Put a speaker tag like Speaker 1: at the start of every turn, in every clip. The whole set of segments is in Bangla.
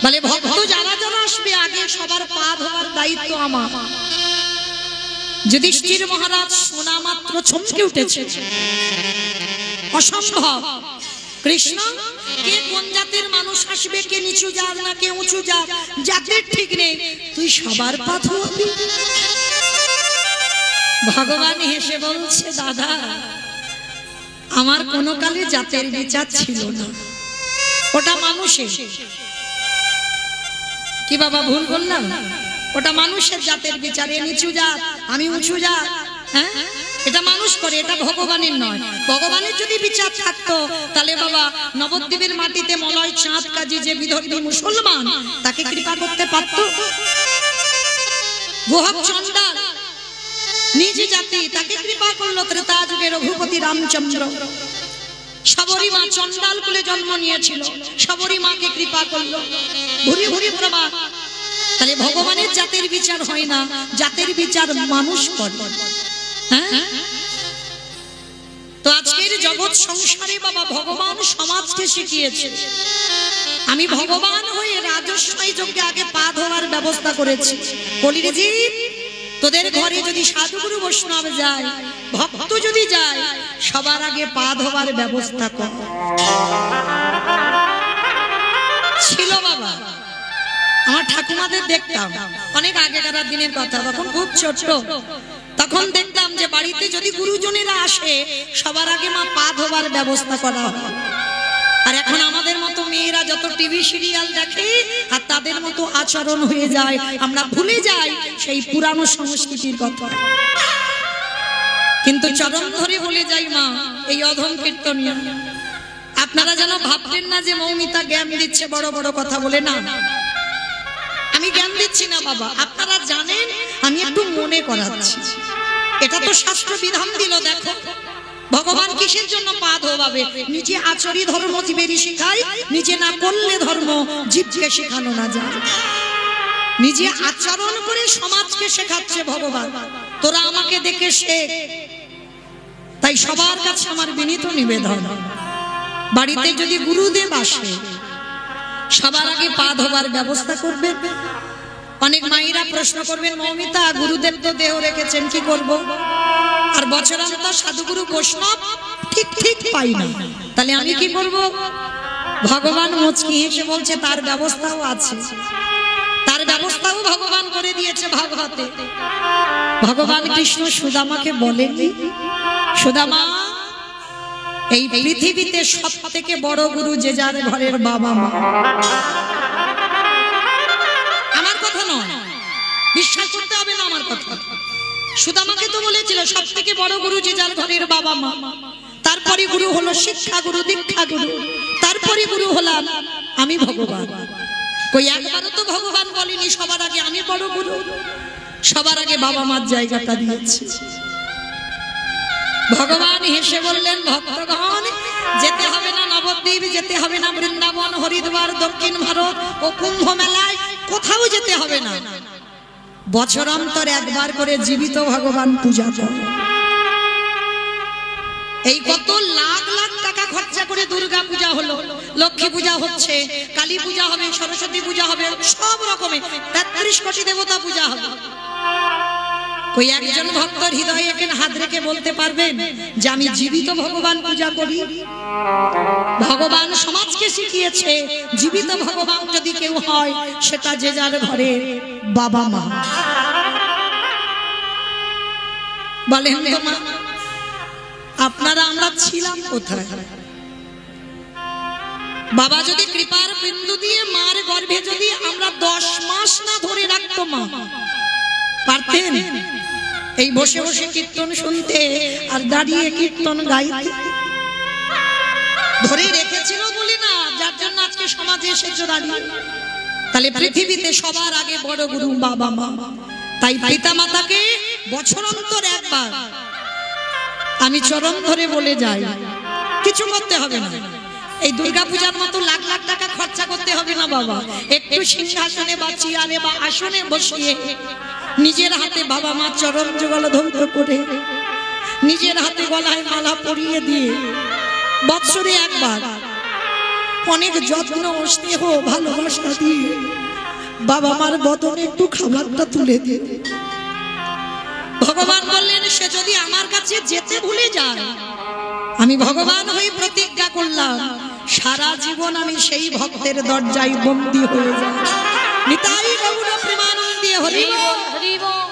Speaker 1: বলে ভক্ত যারা যারা আসবে আগে সবার পা ধোয়ার দায়িত্ব আমার। যুধিষ্ঠির মহারাজ শোনা মাত্র চমকে উঠেছে, অসম্ভব। কৃষ্ণ, কে কোন জাতের মানুষ আসবে, কে নিচু জাত না কে উঁচু জাত, জাতের ঠিক নেই, তুই সবার পা ধোয়াবি? ভগবান হেসে বলছে, দাদা আমার কোনো কালে জাতের বিচার ছিল না, ওটা মানুষের। কি বাবা ভুল বললাম? ওটা মানুষের জাতের বিচারে, নিচু জাত আমি উঁচু জাত, হ্যাঁ এটা মানুষ করে, এটা ভগবানের নয়। ভগবানের যদি বিচার থাকতো তাহলে বাবা নবদ্বীপের মাটিতে মলয় চাঁদ কাজী যে বিধর্মী মুসলমান তাকে কৃপা করতে পারত? গোহক চণ্ডাল নিজ জাতি তাকে কৃপা করলো ত্রেতা যুগে রঘুপতি রামচন্দ্র। শবরী মা চণ্ডাল কুলে জন্ম নিয়েছিল, শবরী মাকে কৃপা করলো, ভুরি ভুরি প্রমাণ। তাহলে ভগবানের জাতের বিচার হয় না, জাতের বিচার মানুষ করে। হ্যাঁ, তো আজকের জগৎ সংসারে বাবা ভগবান সমাজকে শিখিয়েছে। আমি ভগবান হয়ে রাজস্বই যজ্ঞে আগে পা ধোয়ার ব্যবস্থা করেছি। কলির জীব, তোদের ঘরে যদি সাধুগুরু বৈষ্ণব যায়, ভক্ত যদি যায়, সবার আগে পা ধোয়ার ব্যবস্থা কর। ছিল বাবা, আমার ঠাকুমাদের দেখতাম, অনেক আগেকার দিনের কথা, তখন খুব ছোট, তখন দেখতাম যে বাড়িতে যদি গুরুজনেরা আসে সবার আগে মা পা ধোবার ব্যবস্থা করা হয়। আর এখন আমাদের মতো মেয়েরা যত টিভি সিরিয়াল দেখে আর তাদের মতো আচরণ হয়ে যায়, আমরা ভুলে যাই সেই পুরানো সংস্কৃতির কথা। কিন্তু চরণ ধরে বলে যাই মা, এই অধম কীর্তনিয়া আপনারা যেন ভাববেন না যে মৌমিতা জ্ঞান দিচ্ছে বড় বড় কথা বলে। না, আমি জ্ঞান দিচ্ছি না বাবা, আপনারা জানেন, আমি একটু মনে করাচ্ছি। এটা তো শাস্ত্র বিধান দিল। দেখো ভগবান কিসের জন্য পা ধোয়াবে? নিজে আচরি ধর্ম জীবেরই শিখায়, নিজে না করলে ধর্ম জীবকে শেখানো না যায়। নিজে আচরণ করে সমাজকে শেখাচ্ছে ভগবান, তোরা আমাকে দেখে শেখ। তাই সবার কাছে আমার বিনীত নিবেদন, বাড়িতে যদি গুরুদেব আসে সবার আগে পা ধোবার ব্যবস্থা করবেন। অনেক মায়েরা প্রশ্ন করবেন, মৌমিতা গুরুদেব তো দেহ রেখেছেন, কি করব? আর বছরান্তর সাধুগুরু বৈষ্ণব ঠিক ঠিক পাই না, তাহলে আমি কি করব? ভগবান মুচকি হেসে বলছে তার ব্যবস্থাও আছে, তার ব্যবস্থাও ভগবান করে দিয়েছে ভাগবতে। ভগবান কৃষ্ণ সুদামাকে বলেননি, সুদামা এই পৃথিবীতে সব থেকে বড় গুরু যে যার ঘরের বাবা মা। আমার কথা নয়, বিশ্বাস করতে হবে না আমার কথা। সুদামাকে তো বলেছিল সব থেকে বড় গুরু যে যার ঘরের বাবা মা, তারপরে গুরু হলো শিক্ষা গুরু, দীক্ষা গুরু, তারপরে গুরু হলাম আমি ভগবান। কই একবারও তো ভগবান বলেনি সবার আগে আমি বড় গুরু, সবার আগে বাবা মার জায়গাটা দিয়েছি। ভগবান হেসে বললেন, ভক্তগণ যেতে হবে না নবদ্বীপ, যেতে হবে না বৃন্দাবন, হরিদ্বার, দক্ষিণ ভারত ও কুম্ভ মেলায়, কোথাও যেতে হবে না। বছরান্তর একবার করে জীবিত ভগবান পূজা করো। এই কত লাখ লাখ টাকা খরচা করে দুর্গা পূজা হলো, লক্ষ্মী পূজা হচ্ছে, কালী পূজা হবে, সরস্বতী পূজা হবে, সব রকমের 33 কোটি দেবতা পূজা হবে। কই একজন ভক্তর হৃদয়ে এখানে হাত রেখে বলতে পারবেন যে আমি জীবিত ভগবান পূজা করি? ভগবান সমাজকে শিখিয়েছে জীবিত ভগবান যদি কেউ হয় সেটা যে যার ঘরে বাবা মা। বলেন তো মা, আপনারা আমরা ছিলাম কোথায়? বাবা যদি কৃপার বিন্দু দিয়ে মার গর্ভে যদি আমরা 10 মাস না ধরে রাখতো মা, পারতেন এই বসে বসে কীর্তন শুনতে আর দাঁড়িয়ে কীর্তন গাইতে? ধরে রেখেছিল বলি না, যার জন্য আজকে সমাজে এসেছো দাঁড়িয়ে। তাহলে পৃথিবীতে সবার আগে বড় গুরু বাবা মা। তাই পিতা মাতাকে বছরান্তর একবার আমি চরণ ধরে বলে যাই, কিছু করতে হবে না। এই দুর্গা পূজার মতো লাখ লাখ টাকা খরচা করতে হবে না বাবা। একটু সিংহাসনে বা চেয়ারে বা আসনে বসিয়ে নিজের হাতে বাবা মা চরণ যুগল ধৌত করে, নিজের হাতে গলায় মালা পরিয়ে দিয়ে বৎসরে একবার অনেক যত্ন স্নেহ ভালোবাসা দিয়ে বাবা মার বদনে একটু খাবারটা তুলে দিয়ে। ভগবান বললেন সে যদি আমার কাছে যেতে ভুলে যায়, আমি ভগবান হয়ে প্রতিজ্ঞা করলাম সারা জীবন আমি সেই ভক্তের দরজায় বন্দী হয়ে যাব। নিতাই গৌর প্রেমানন্দে হরি বল হরি বল।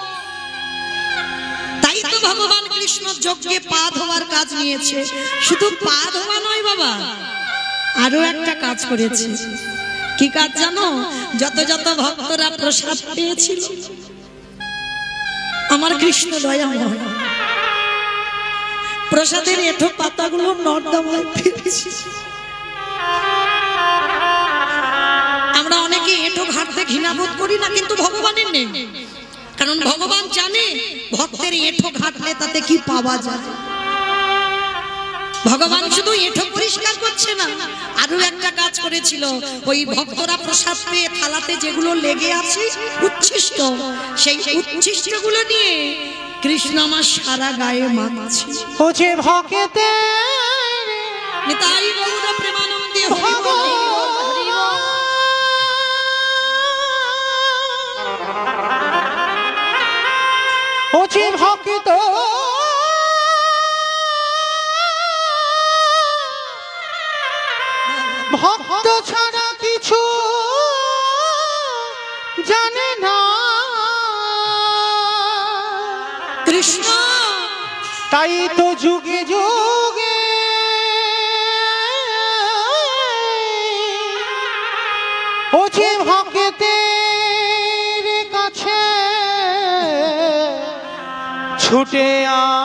Speaker 1: তাই তো ভগবান কৃষ্ণ যজ্ঞে পা ধোয়ার কাজ নিয়েছে। শুধু পা ধোয়া নয় বাবা, আরো একটা কাজ করেছে। কি কাজ জানো? যত যত ভক্তরা প্রসাদ পেয়েছিল, আমার কৃষ্ণ দয়াময় প্রসাদের এঁঠো পাতাগুলো নর্দমায় ফেলেছে। আমরা অনেকে এঁঠো ঘাটতে ঘৃণাবোধ করি না, কিন্তু ভগবানের নেই। কারণ ভগবান জানে ভক্তের এঁঠো ঘাটলে তাতে কি পাওয়া যায়। ভগবান শুধু এঁঠো পরিষ্কার করছে না, আরো একটা কাজ করেছিল। ওই ভক্তরা প্রসাদ পেয়ে থালাতে যেগুলো লেগে আছে উচ্ছিষ্ট, সেই উচ্ছিষ্টগুলো নিয়ে কৃষ্ণ আমার সারা গায়ে মাখছে।
Speaker 2: ও যে ভক্তে
Speaker 1: নিতাই গৌর প্রেমানন্দে হরি বল হরি বল।
Speaker 2: ও যে ভক্ত ভক্ত ছাড়া কিছু জানে না
Speaker 1: কৃষ্ণ,
Speaker 2: তাই তো যুগে যুগে ও যে ভক্তের কাছে ছুটে আসে।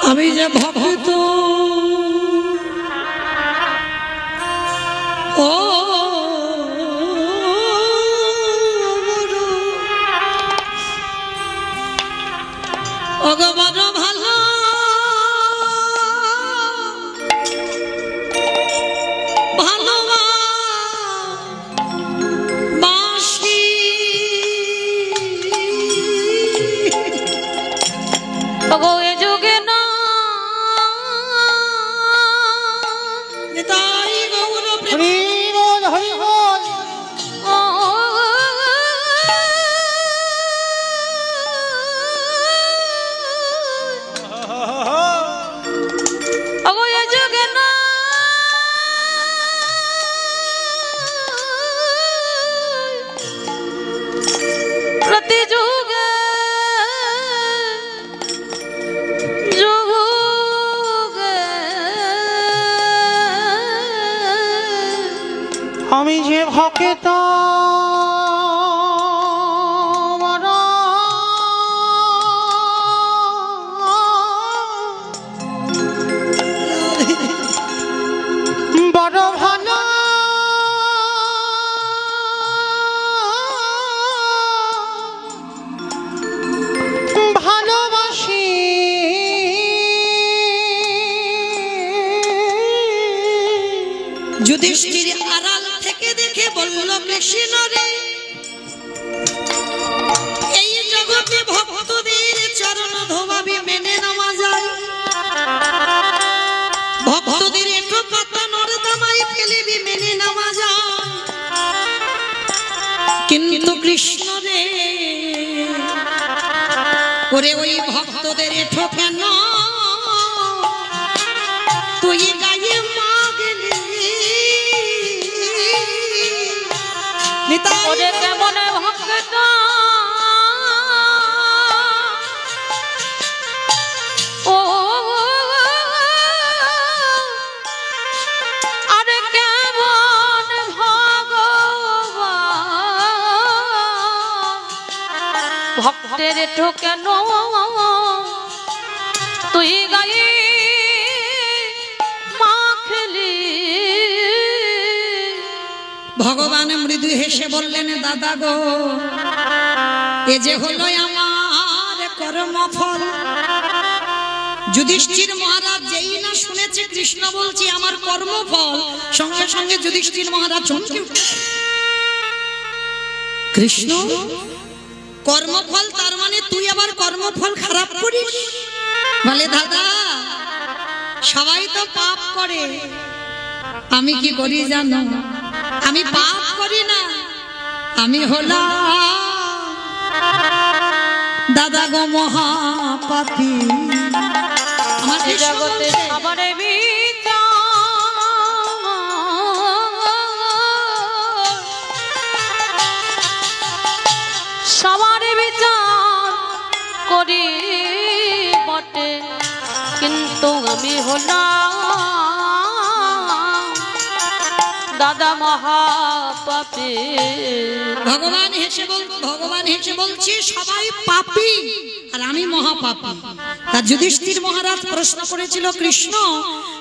Speaker 1: আমি যে ভক্ত ও ভগবান ভালো ভালোবাসি, এ যুগে না নিতাই গৌর
Speaker 2: হরি বল হরি বল।
Speaker 1: প্রতি যুগে যুগে
Speaker 2: আমি যে ভক্ত বড় ভালো ভালোবাসি,
Speaker 1: যুধিষ্ঠির আড়াল থেকে দেখে বলল কৃষ্ণ রে, এই জগতে ভক্তদের চরণ ধোবাবি মেনে নেওয়া যায়, ভক্তদের একটু পাতা নর্দমায় ফেলেবি মেনে নেওয়া যায়, কিন্তু কৃষ্ণ রে ওরে ওই ভক্তদের এঠো কেন তুই গায়ে মাগলি, নিতাই কেমন ভক্ত ও আরে কেমন ভগবান ভক্তের এঠো কেন তুই গায়ে মাখলি। ভগবান মৃদু হেসে বললেন দাদা গো, এ যে হলো আমার কর্মফল। যুধিষ্ঠির মহারাজ যেই না শুনেছে কৃষ্ণ বলছি আমার কর্মফল, সঙ্গে সঙ্গে যুধিষ্ঠির মহারাজ চমকে কৃষ্ণ কর্মফল, তার মানে তুই আবার কর্মফল খারাপ করিস? বলে দাদা সবাই তো পাপ করে, আমি কি করি জানো? আমি পাপ করি না, আমি হলাম দাদা গো মহাপাপী। আমার
Speaker 3: জগতে সবার বিচার, সবার বিচার করি বটে, কিন্তু আমি হলাম দাদা মহাপাপী।
Speaker 1: ভগবান হেসে বলছে সবাই পাপী আর আমি মহাপাপী। তা যুধিষ্ঠির মহারাজ প্রশ্ন করেছিল, কৃষ্ণ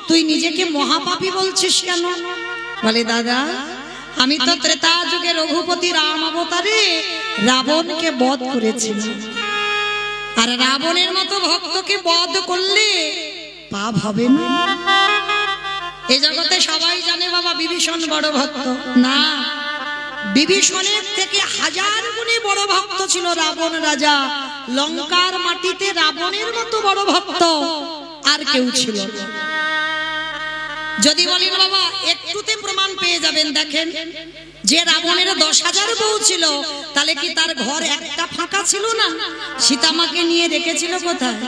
Speaker 1: তুই নিজেকে মহাপাপী বলছিস কেন? বলে দাদা, আমি তো ত্রেতা যুগে রঘুপতি রাম অবতারে রাবণকে বধ করেছিলাম, আর রাবণের মতো ভক্তকে বধ করলে পাপ হবে না? এই জগতে সবাই জানে বাবা বিভীষণ বড় ভক্ত না, বিভীষণের থেকে হাজার গুণে বড় ভক্ত ছিল রাবণ রাজা। লঙ্কার মাটিতে রাবণের মতো বড় ভক্ত আর কেউ ছিল না। যদি বলেন বাবা একটুতে প্রমাণ পেয়ে যাবেন, দেখেন যে রাবণের 10,000 বউ ছিল, তাহলে কি তার ঘর একটা ফাঁকা ছিল না? সীতামাকে নিয়ে রেখেছিল কোথায়?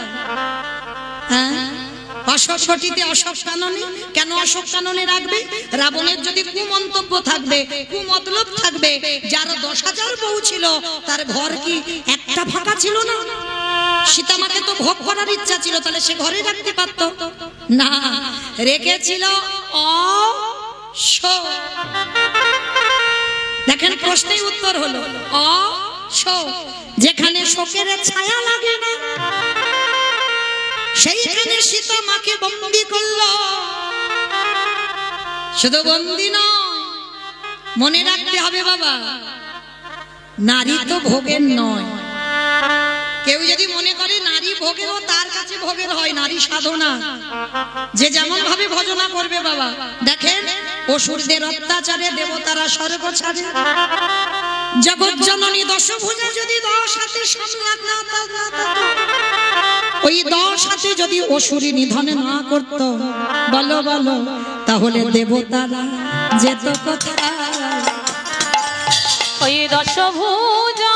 Speaker 1: হ্যাঁ, অশোক ঘটিতে অশোক কাননে। কেন অশোক কাননে রাখবে? রাবণের যদি কুমন্তব্য থাকবে, কুমতলব থাকবে, যার 10,000 বউ ছিল তার ঘর কি একটা ফাঁকা ছিল না? সীতামাকে তো ভোগ করার ইচ্ছা ছিল, তাহলে সে ঘরে রাখতে পারত না, রেখেছিল অশোক। দেখেন প্রশ্নের উত্তর হলো অশোক। যেখানে শোকের ছায়া লাগে না সেইখানে সীতা মাকে বন্দী করলো। শুধু বন্দী নয়, মনে রাখতে হবে বাবা, নারী তো ভোগের নয়। কেউ যদি মনে করে নারী ভোগের, তার কাছে ভোগের হয়, নারী সাধনা। যে যেমন ভাবে ভজনা করবে বাবা, দেখেন অসুরদের অত্যাচারে দেবতারা স্বর্গ ছাড়ে। জগৎ জননী দশভুজা যদি 10 হাতে সামলাত না, ওই 10 হাতে যদি অসুরী নিধন না করত, বলো বলো, তাহলে দেবতারা যেত কোথায়?
Speaker 3: ওই দশভুজা,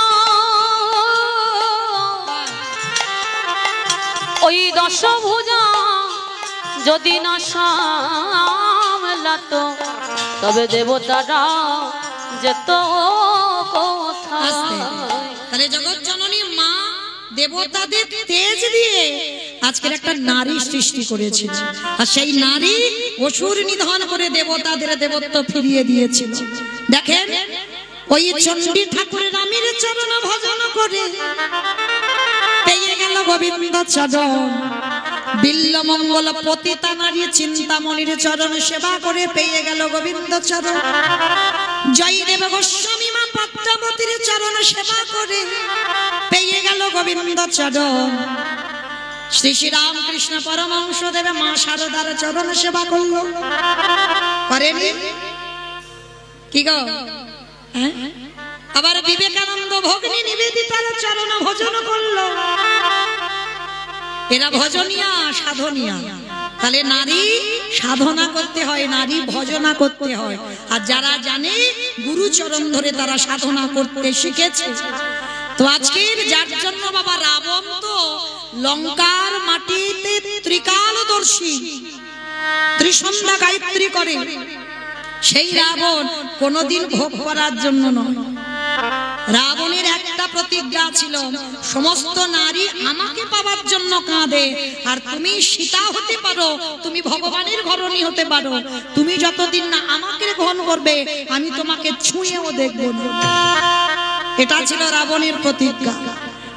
Speaker 3: ওই দশভুজা যদি না সামলাতো, তবে দেবতারা যেত কোথায়?
Speaker 1: তাহলে জগৎ জননী মা দেবতাদের তেজ দিয়ে আজকের একটা নারী সৃষ্টি করেছিল, আর সেই নারী অসুর নিধন করে দেবতাদের দেবত্ব ফিরিয়ে দিয়েছিল। দেখেন ওই চণ্ডী ঠাকুরের রামের চরণ ভজন করে পেয়ে গেল গোবিন্দ চরণ। বিল্ল মঙ্গল পতিতা নারী চিন্তামণির চরণ সেবা করে পেয়ে গেল গোবিন্দ চরণ। জয়দেব গোস্বামী মা পদ্মাবতীর চরণ সেবা করে পেয়ে গেল গোবিন্দ চরণ। শ্রী শ্রী রামকৃষ্ণ পরমহংস দেবে মা শারদার চরণ সেবা করলো, করেনি কি গো? আবার বিবেকানন্দ ভগ্নী নিবেদিতার চরণ ভজন করলো। এরা ভজনিয়া সাধনিয়া। তাহলে নারী সাধনা করতে হয়, নারী ভজনা করতে হয়, আর যারা জানে গুরু চরণ ধরে তারা সাধনা করতে শিখেছে। তো আজকের যার জন্য বাবা রাবণ তো লঙ্কার মাটিতে ত্রিকালদর্শী, ত্রিসন্ধ্যা গায়ত্রী করে, সেই রাবণ কোনদিন ভোগ করার জন্য নয়। রাবণের একটা প্রতিজ্ঞা ছিল, সমস্ত নারী আমাকে পাওয়ার জন্য কাঁদে, আর তুমি সীতা হতে পারো, তুমি ভগবানের ঘরণী হতে পারো, তুমি যতদিন না আমাকে গ্রহণ করবে আমি তোমাকে ছুঁয়েও দেখব না। এটা ছিল রাবণের প্রতিজ্ঞা।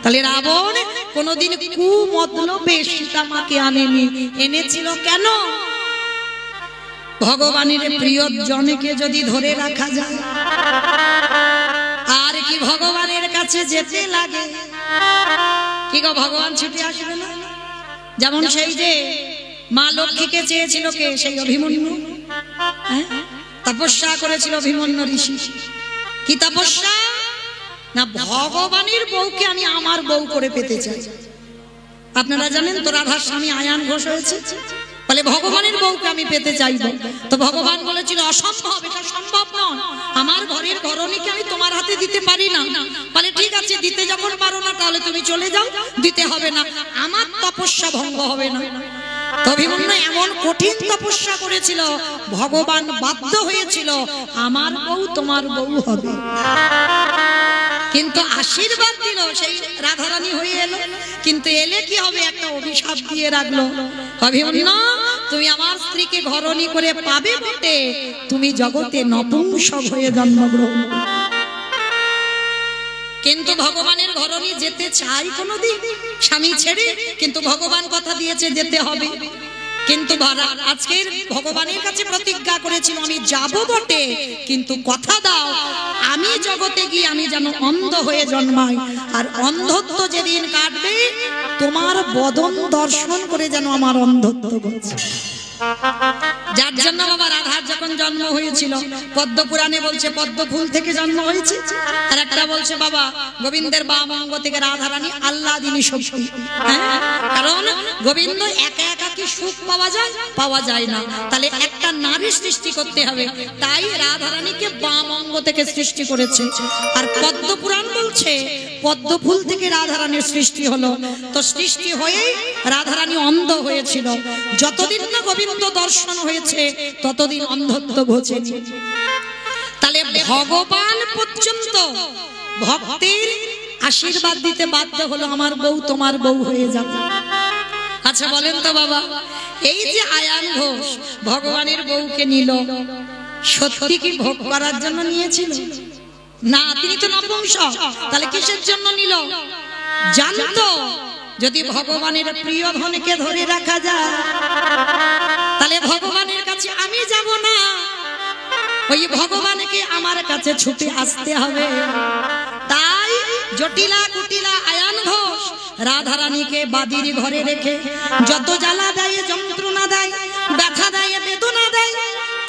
Speaker 1: তাহলে রাবণ কোনদিন কুমতলবে সীতা মাকে আনেনি। এনেছিল কেন? ভগবানের প্রিয় জনকে যদি ধরে রাখা যায় আর কি ভগবানের কাছে যেতে লাগে? কি গো, ভগবান ছুটে আসবে না? যেমন সেই যে মা লক্ষ্মীকে চেয়েছিল কে? সেই অভিমন্যু। তপস্যা করেছিল অভিমন্যু ঋষি। কি তপস্যা? না, ভগবানের বউকে আমি আমার বউ করে পেতে চাই। আপনারা জানেন তো রাধার স্বামী আয়ান ঘোষ হয়েছে। বলে ভগবানের বউকে আমি পেতে চাইবো। তো ভগবান বলেছিল অসম্ভব, এটা সম্ভব নয়, আমার ঘরের ঘরণীকে আমি তোমার হাতে দিতে পারি না। বলে ঠিক আছে, দিতে যখন পারো না তাহলে তুমি চলে যাও, দিতে হবে না, আমার তপস্যা ভঙ্গ হবে না। তো অভিমন্যু এমন কঠিন তপস্যা করেছিল, ভগবান বাধ্য হয়েছিল আমার বউ তোমার বউ হবে। কিন্তু আশীর্বাদ দিল, সেই রাধারানী হয়ে এলো। কিন্তু এলে কি হবে, একটা অভিশাপ দিয়ে রাখলো, অভিমন্যু তুমি আমার স্ত্রীকে ঘরণী করে পাবে বটে, তুমি জগতে নপুংসক হয়ে জন্মগ্রহণ। কিন্তু ভগবানের ঘরণী যেতে চাই কোনোদিন স্বামী ছেড়ে, কিন্তু ভগবান কথা দিয়েছে যেতে হবে। কিন্তু আজকের ভগবানের কাছে প্রতিজ্ঞা করেছিল আমি যাব বটে, কিন্তু কথা দাও আমি জগতে গিয়ে আমি যেন অন্ধ হয়ে জন্মাই, আর অন্ধত্ব যেদিন কাটবে তোমার বদন দর্শন করে যেন আমার অন্ধত্ব গেছে। যার জন্য বাবা রাধার যখন জন্ম হয়েছিল পদ্ম পুরাণে বলছে পদ্ম ফুল থেকে জন্ম হয়েছে, আর একটা বলছে বাবা গোবিন্দের বাম অঙ্গ থেকে রাধারানী আহ্লাদিনী শক্তি। কারণ গোবিন্দ একা একা কি সুখ পাওয়া যায় না, তাহলে একটা নারী সৃষ্টি করতে হবে, তাই রাধারানীকে বাম অঙ্গ থেকে সৃষ্টি করেছে। আর পদ্ম পুরাণ বলছে পদ্ম ফুল থেকে রাধারানীর সৃষ্টি হলো। তো সৃষ্টি হয়ে রাধারানী অন্ধ হয়েছিল, যতদিন না গোবিন্দ দর্শন হয়েছে ততদিন অন্ধত্ব ঘটেছে। তাহলে ভগবান পর্যন্ত ভক্তের আশীর্বাদ দিতে বাধ্য হলো আমার বউ তোমার বউ হয়ে যাবে। আচ্ছা বলেন তো বাবা, এই যে আয়ান ঘোষ ভগবানের বউকে নিল, সত্যি কি ভোগ করার জন্য নিয়েছিল? না, তিনি তো নপুংসক, তাহলে কিসের জন্য নিল? জানতো যদি ভগবানের প্রিয় ধনকে ধরে রাখা যায় তাহলে ভগবানের কাছে আমি যাব না, ওই ভগবানকে আমার কাছে ছুটে আসতে হবে। তাই জটিলা কুটিলা আয়ান ঘোষ রাধারানীকে বাদির ঘরে রেখে যত জ্বালা দেয় যন্ত্রণা দেয়, ব্যথা দেয় বেদনা দেয়,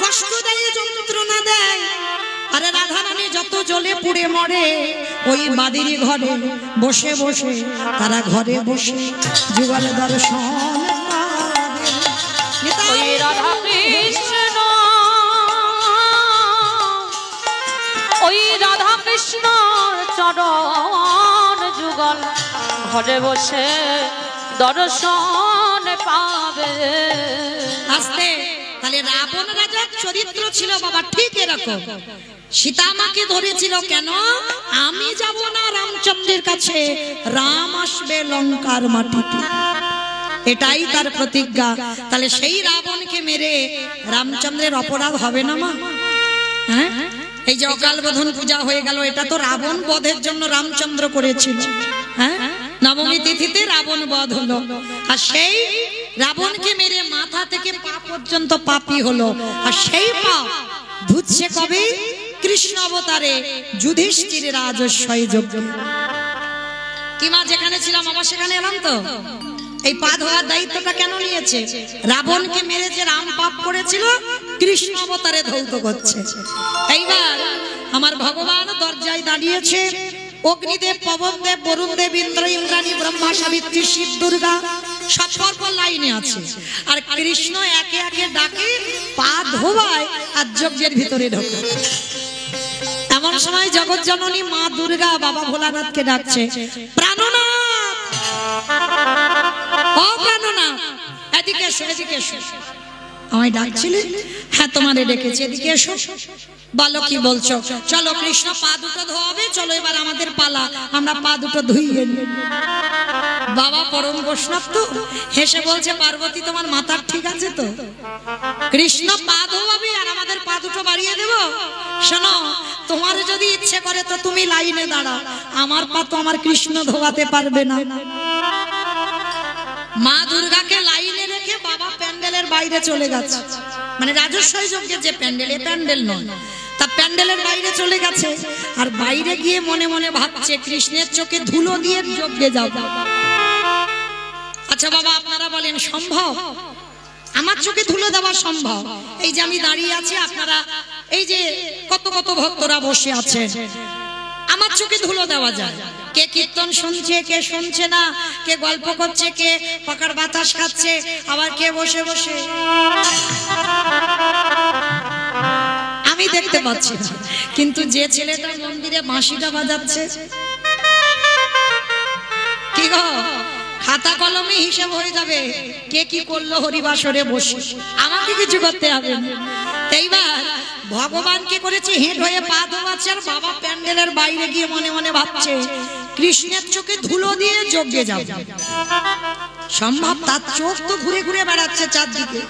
Speaker 1: কষ্ট দেয় যন্ত্রণা দেয়, আরে রাধারানী যত জ্বলে পুড়ে মরে ওই বাদির ঘরে বসে বসে তারা ঘরে বসে যুগল দর্শন
Speaker 3: ওই রাধা কৃষ্ণ, ওই রাধা কৃষ্ণ চরণ যুগল ঘরে বসে দর্শন পাবে।
Speaker 1: আস্তে তাহলে রাবণ রাজার চরিত্র ছিল বাবা ঠিক এরকম। সীতা মাকে ধরেছিল কেন? আমি যাব না রামচন্দ্রের কাছে, রাম আসবে লঙ্কার মাটিতে, এটাই তার প্রতিজ্ঞা। তাহলে সেই রাবণকে মেরে রামচন্দ্রের অপরাধ হবে না মা? হ্যাঁ, এই যে অকাল বোধন পূজা হয়ে গেল, এটা তো রাবণ বধের জন্য রামচন্দ্র করেছিল। হ্যাঁ, নবমী তিথিতে রাবণ বধ হলো, আর সেই রাবণকে মেরে মাথা থেকে পা পর্যন্ত পাপী হলো। আর সেই পাপ ধুচ্ছে কবে? কৃষ্ণ অবতারে যুধিষ্ঠিরের রাজস্বয় যজ্ঞে। কি মা, যেখানে ছিলাম আবার সেখানে এলাম তো। এই পা ধোয়ার দায়িত্বটা কেন নিয়েছে? রাবণকে মেরে যে রাম পাপ করেছিল কৃষ্ণ অবতারে ধৌত করছে। এইবার আমার ভগবান দরজায় দাঁড়িয়েছে, অগ্নিদেব, পবনদেব, বরুণদেব, ইন্দ্র, ইন্দ্রাণী, ব্রহ্মা, সাবিত্রী, শিব, দুর্গা সব পরপর লাইনে আছে। আর কৃষ্ণ একে একে ডাকে, পা ধোয়ায় আর যজ্ঞের ভিতরে ঢোকে। এমন সময় জগৎ জননী মা দুর্গা বাবা ভোলানাথকে ডাকছে, প্রাণনাথ, ও প্রাণনাথ, এদিকে এসো, এদিকে এসো। আমায় ডাকছিলে? হ্যাঁ তোমারে ডেকেছি, এদিকে এসো। বলো কি বলছো? চলো কৃষ্ণ পা দুটো ধোয়াবে, চলো এবার আমাদের পালা, আমরা পা দুটো ধুইয়ে নিই। বাবা পরম বৈষ্ণব তো হেসে বলছে, পার্বতী তোমার মাথা ঠিক আছে তো? কৃষ্ণ পা ধোয়াবে আর আমাদের পা দুটো বাড়িয়ে দেব? শোনো, তোমার যদি ইচ্ছে করে তো তুমি লাইনে দাঁড়াও, আমার পা তো আমার কৃষ্ণ ধোয়াতে পারবে না। মা দুর্গাকে লাইনে রেখে বাবা প্যান্ডেলের বাইরে চলে গেছে, মানে রাজস্বয় যজ্ঞের যে প্যান্ডেল, এ প্যান্ডেল নয়, তা প্যান্ডেলের বাইরে চলে গেছে। আর বাইরে গিয়ে মনে মনে ভাবছে কৃষ্ণের চোখে ধুলো দিয়ে যজ্ঞে যাব। আচ্ছা বাবা আপনারা বলেন সম্ভব? আমার চোখে ধুলো দেওয়া সম্ভব? এই যে আমি দাঁড়িয়ে আছি, আপনারা এই যে কত কত ভক্তরা বসে আছে, আমার চোখে ধুলো দেওয়া যায়? কে কীর্তন শুনছে, কে শুনছে না, কে গল্প করছে, কে পাকার বাতাস খাচ্ছে, আবার কে বসে বসে আমি দেখতে পাচ্ছি না। কিন্তু যে ছেলেটা মন্দিরে বাঁশিটা বাজাচ্ছে, কি গো, খাতা কলমে হিসাব হয়ে যাবে কে কি করলো হরিবাসরে বসে, আমাকে কিছু করতে হবে না। এইবার ভগবান কি করেছে, হেঁট হয়ে পা ধোয়াচ্ছে, আর বাবা প্যান্ডেলের বাইরে গিয়ে মনে মনে ভাবছে কৃষ্ণের চোখে ধুলো দিয়ে যজ্ঞে যাবে। সম্ভব? তার চোখ তো ঘুরে ঘুরে বেড়াচ্ছে চারদিকে।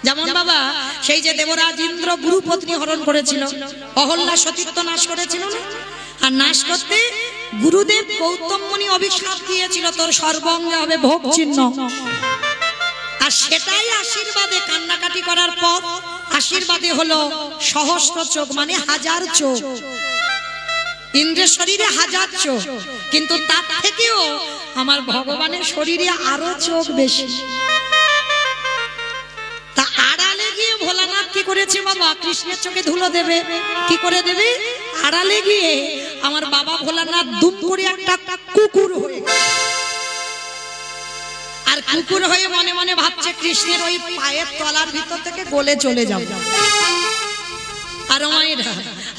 Speaker 1: যেমন বাবা সেই যে দেবরাজ ইন্দ্র গুরু পত্নী হরণ করেছিল, অহল্যা সতীত্ব নাশ করেছিল না, আর নাশ করতে গুরুদেব গৌতম মুনি অভিশাপ দিয়েছিল তোর সর্বাঙ্গে হবে ভোগ চিহ্ন, আর সেটাই আশীর্বাদে কান্নাকাটি করার পর আশীর্বাদে হলো সহস্র চোখ, মানে হাজার চোখ। ইন্দ্রের শরীরে হাজার চোখ, কিন্তু তার থেকেও আমার ভগবানের শরীরে আরো চোখ বেশি। তা আড়ালে গিয়ে ভোলানাথ কি করেছে বাবা, কৃষ্ণের চোখে ধুলো দেবে, কি করে দেবে, আড়ালে গিয়ে আমার বাবা ভোলানাথ দুম করে একটা কুকুর হয়ে, আর কুকুর হয়ে মনে মনে ভাবছে কৃষ্ণের ওই পায়ের তলার ভিতর থেকে গলে চলে যাবে। আর মায়েরা,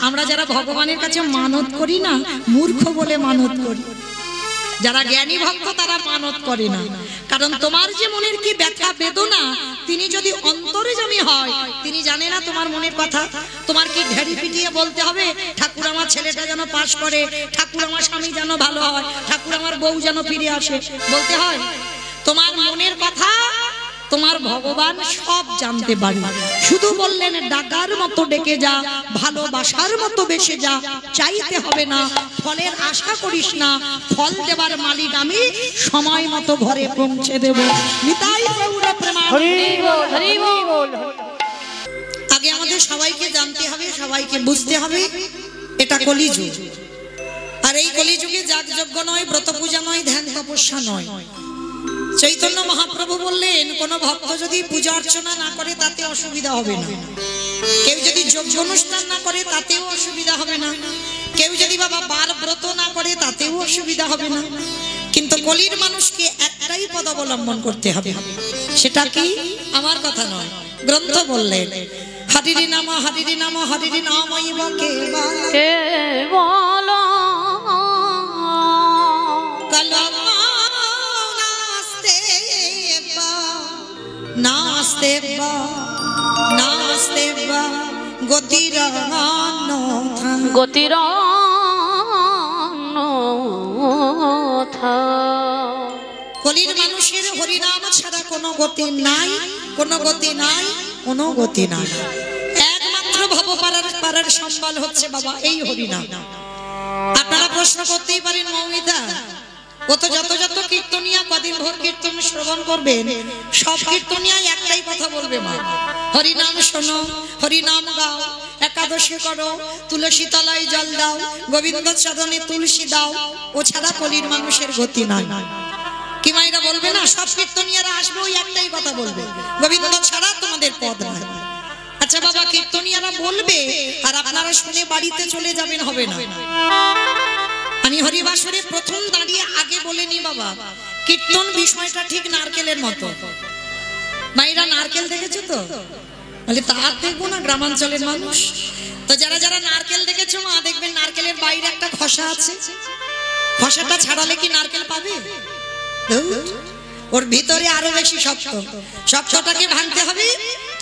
Speaker 1: আমরা যারা ভগবানের কাছে মানত করি না, মূর্খ বলে মানত করি। যারা জ্ঞানী ভক্ত তারা মানত করে না, কারণ তোমার যে মনের কি ব্যথা বেদনা, তিনি যদি অন্তর্যামী হয়, তিনি জানে না তোমার মনের কথা। তোমার কি ঢেড়ি পিটিয়ে বলতে হবে ঠাকুর আমার ছেলেটা যেন পাস করে, ঠাকুর আমার স্বামী যেন ভালো হয়, ঠাকুর আমার বউ যেন ফিরে আসে, বলতে হয়? তোমার মনের কথা তোমার ভগবান সব জানতে পারে। শুধু বললেন ডাকার মতো ডেকে যা, ভালোবাসার মতো বেসে যা, চাইতে হবে না, ফলের আশা করিস না, ফল দেবার মালিক আমি, সময় মতো ঘরে পৌঁছে দেব। নিতাই গৌর প্রেমানন্দ।
Speaker 2: হরি বল, হরি বল।
Speaker 1: আগে আমাদের সবাইকে জানতে হবে, সবাইকে বুঝতে হবে, এটা কলিযুগ। আর এই কলিযুগে যাগযজ্ঞ নয়, ব্রত পূজা নয়, ধ্যান তপস্যা নয়। চৈতন্য মহাপ্রভু বললেন কোন ভক্ত যদি পূজা অর্চনা না করে তাতে অসুবিধা হবে না, কেউ যদি যজ্ঞ অনুষ্ঠান না করে তাতেও অসুবিধা হবে না, কেউ যদি বাবা বার ব্রত না করে তাতেও অসুবিধা হবে না। কিন্তু কলির মানুষকে একটাই পদ অবলম্বন করতে হবে, সেটা কি? আমার কথা নয়, গ্রন্থ বললেন হরিরি নাম হরিরি নাম হরিরি নামই বকে
Speaker 3: বল
Speaker 1: নাস্তে বা নাস্তে বা গতির
Speaker 3: গতির
Speaker 1: কলির মানুষের হরিনাম ছাড়া কোনো গতি নাই, কোনো গতি নাই, কোনো গতি নাই। একমাত্র ভব পারার সম্বল হচ্ছে বাবা এই হরিনাম। আপনারা প্রশ্ন করতেই পারেন মৌমিতা, ও তো যত যত কীর্তনিয়া কদিন ভোর কীর্তন শ্রবণ করবেন, সব কীর্তনিয়া একটাই কথা বলবে, মা হরিনাম শোনো, হরিনাম গাও, একাদশী করো, তুলসী তলায় জল দাও, গোবিন্দ চরণে তুলসী দাও, ও ছাড়া কলির মানুষের গতি নাই। কি মায়েরা বলবে না? সব কীর্তনিয়ারা আসবে ওই একটাই কথা বলবে, গোবিন্দ ছাড়া তোমাদের পদ নাই। আচ্ছা বাবা, কীর্তনিয়ারা বলবে আর আপনারা শুনে বাড়িতে চলে যাবেন, হবে না। আমি হরিবাসরে প্রথম দাঁড়িয়ে আগে বলেনি বাবা, কীর্তন বিষয়টা ঠিক নারকেলের মতো। মায়েরা নারকেল দেখেছো তো? বলে তার দেখবো না, গ্রামাঞ্চলের মানুষ তো। যারা যারা নারকেল দেখেছো মা, দেখবেন নারকেলের বাইরে একটা খসা আছে, খসাটা ছাড়ালে কি নারকেল পাবে? ওর ভিতরে আরো বেশি শক্ত, শক্তটাকে ভাঙতে হবে।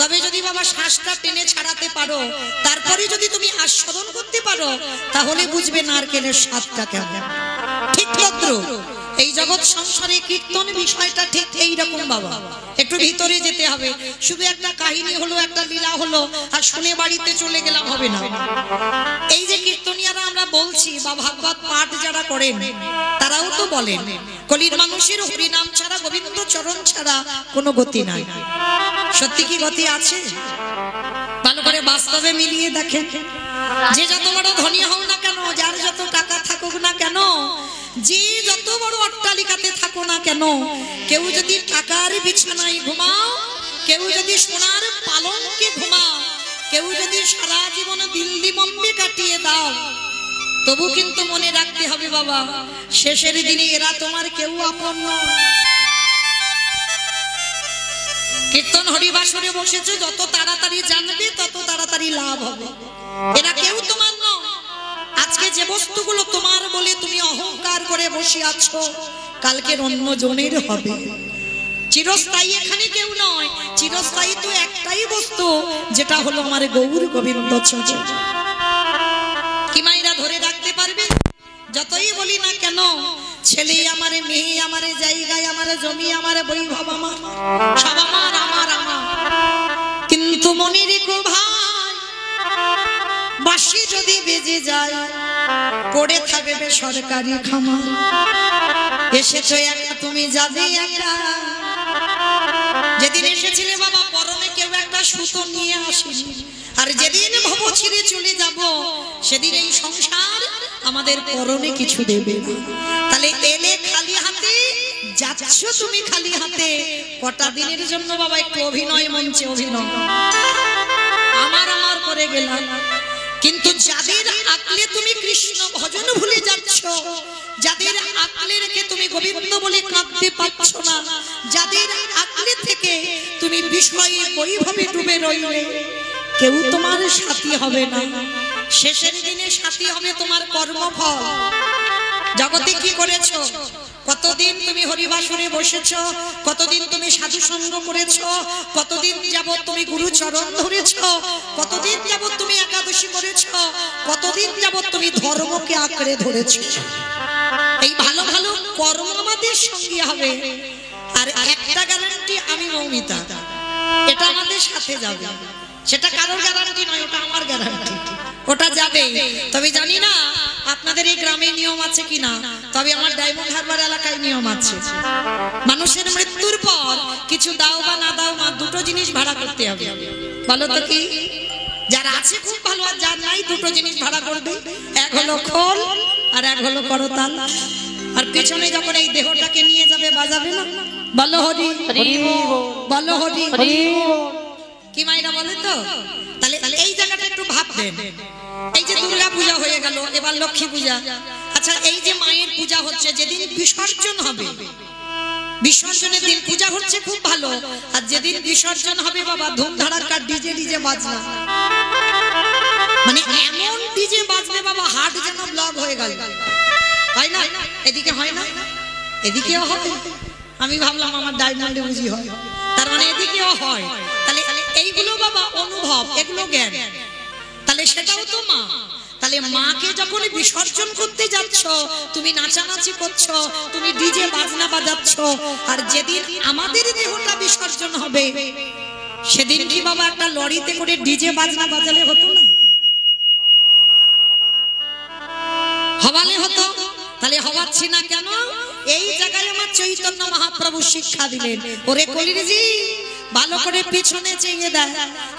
Speaker 1: তবে যদি বাবা শ্বাসটা টেনে ছাড়াতে পারো, তারপরে যদি তুমি আস্বাদন করতে পারো, তাহলে বুঝবে নারকেলের স্বাদটা কেমন। ঠিক তদ্রূপ এই জগৎ সংসারে কীর্তন বিষয়টা ঠিক এইরকম বাবা, একটু ভিতরে যেতে হবে। শুধু একটা কাহিনী হলো, একটা লীলা হলো আর শুনে বাড়িতে চলে গেলাম, হবে না। এই যে কীর্তনিয়ারা আমরা বলছি বা ভাগবত পাঠ যারা করেন, তারাও তো বলেন কলির মানুষের হরিনাম ছাড়া, গোবিন্দ চরণ ছাড়া কোনো গতি নাই। সত্যি কি গতি আছে? ভালো করে বাস্তবে মিলিয়ে দেখেন। যে যত বড় ধনী হও না কেন, যার যত টাকা থাকুক না কেন, যে যত বড় অট্টালিকাতে থাকো না কেন, কেউ যদি টাকার বিছানায় ঘুমাও, কেউ যদি সোনার পালঙ্কে ঘুমাও, কেউ যদি সারা জীবন দিল্লি বোম্বে কাটিয়ে দাও, তবু কিন্তু মনে রাখতে হবে বাবা, শেষের দিনে এরা তোমার কেউ আপন নয়। কীর্তন হরিবাসরে বসেছে, যত তাড়াতাড়ি জানবে তত তাড়াতাড়ি লাভ হবে। এরা কেউ তোমার নয়। আজকে যে বস্তুগুলো তোমার বলে তুমি অহংকার করে বসে আছো, কালকের অন্য জনের হবে। চিরস্থায়ী এখানে কেউ নয়, চিরস্থায়ী তো একটাই বস্তু, যেটা হলো আমার গৌর গোবিন্দ চরণ। কি মায়েরা ধরে রাখতে পারবে? যতই বলি না কেন, ছেলে আমার, মেয়ে আমার, জায়গায় আমার, জমি আমার, বৈভব আমার, সব আমার আমার আমার। কিন্তু মনে রেখো ভাই, বাঁশি যদি বেজে যায়, পড়ে থাকবে সরকারি খামার। এসেছো একা, তুমি যাবে একা। যেদিন এসেছিলে বাবা, পরনে কেউ একটা সুতো নিয়ে আসেনি। আর যেদিন ভব ছিঁড়ে চলে যাব, সেদিন এই সংসার আমাদের পরনে কিছু দেবে না। তাহলে এলে খালি হাতে, যাচ্ছ তুমি খালি হাতে। কটা দিনের জন্য বাবা একটু অভিনয় মঞ্চে অভিনয়, আমার আমার করে গেলাম। কিন্তু যাদের আকলে তুমি কৃষ্ণ ভজন ভুলে যাচ্ছ, যাদের আকলে রেখে তুমি গোবিন্দ বলে কাঁদতে পারছ না, যাদের আকলে থেকে তুমি বিষয় বৈভবে ডুবে রইলে, কেউ তোমার সাথী হবে না। শেষের দিনে সাথী হবে তোমার কর্মফল। জগতে কি করেছো? কতদিন তুমি হরিবাসরে বসেছো, কতদিন তুমি সাধু সঙ্গ করেছো, কতদিন যাবত তুমি গুরু চরণ ধরেছো, কতদিন যাবত তুমি একাদশী করেছো, কতদিন যাবত তুমি ধর্মকে আঁকড়ে ধরেছো। এই ভালো ভালো কর্ম আমাদের সঙ্গী হবে। আর একটা গ্যারান্টি, আমি মৌমিতা, এটা আমাদের সাথে যাবে। সেটা কারোর গ্যারান্টি নয়, ওটা আমার গ্যারান্টি, ওটা যাবে। তবে জানি না আপনাদের এই গ্রামে নিয়ম আছে কিনা, তবে আমার ডায়মন্ড হারবার এলাকায় নিয়ম আছে। মানুষের মৃত্যুর পর কিছু দাও বা না দাও, মা দুটো জিনিস ভাড়া করতে হবে। বলো তো কি? যারা আছে খুব ভালো, আর যার নাই দুটো জিনিস ভাড়া করবে। এক হলো খোল, আর এক হলো করতাল। আর পেছনে যখন এই দেহটাকে নিয়ে যাবে, বাজাবে না? বলো হরি বলো হরি। কি মায়েরা বলে তো? তাহলে এই জায়গাটা একটু ভাববেন। এই যে দুর্গা পূজা হয়ে গেল, এবার লক্ষ্মী পূজা। আচ্ছা, এই যে মায়ের পূজা হচ্ছে, যেদিন বিসর্জন হবে, বিসর্জনের দিন পূজা হচ্ছে খুব ভালো, আর যেদিন বিসর্জন হবে বাবা, ধুমধাড়াক্কা ডিজে ডিজে বাজনা, মানে এমন ডিজে বাজবে বাবা, হাট যেন ব্লক হয়ে গেল। হয় না? এদিকে হয় না, এদিকেও হবে। আমি ভাবলাম আমার ডায়মন্ডে বুঝি হয়, তার মানে এদিকেও হয়। তাহলে এইগুলো বাবা অনুভব, এগুলো জ্ঞান। তাহলে সেটাও তো মা। তাহলে মাকে যখন বিসর্জন করতে যাচ্ছ, তুমি নাচানাচি করছো, তুমি ডিজে বাজনা বাজাচ্ছ। আর যেদিন আমাদের দেহটা বিসর্জন হবে, সেদিন কি বাবা একটা লরিতে করে ডিজে বাজনা বাজালে হতো না? হবালে হতো। তাহলে হওয়াচ্ছি না কেন? এই জায়গায় আমার চৈতন্য মহাপ্রভু শিক্ষা দিলেন, ওরে কলিরজি, ভালো করে পিছনে চেয়ে দেয়,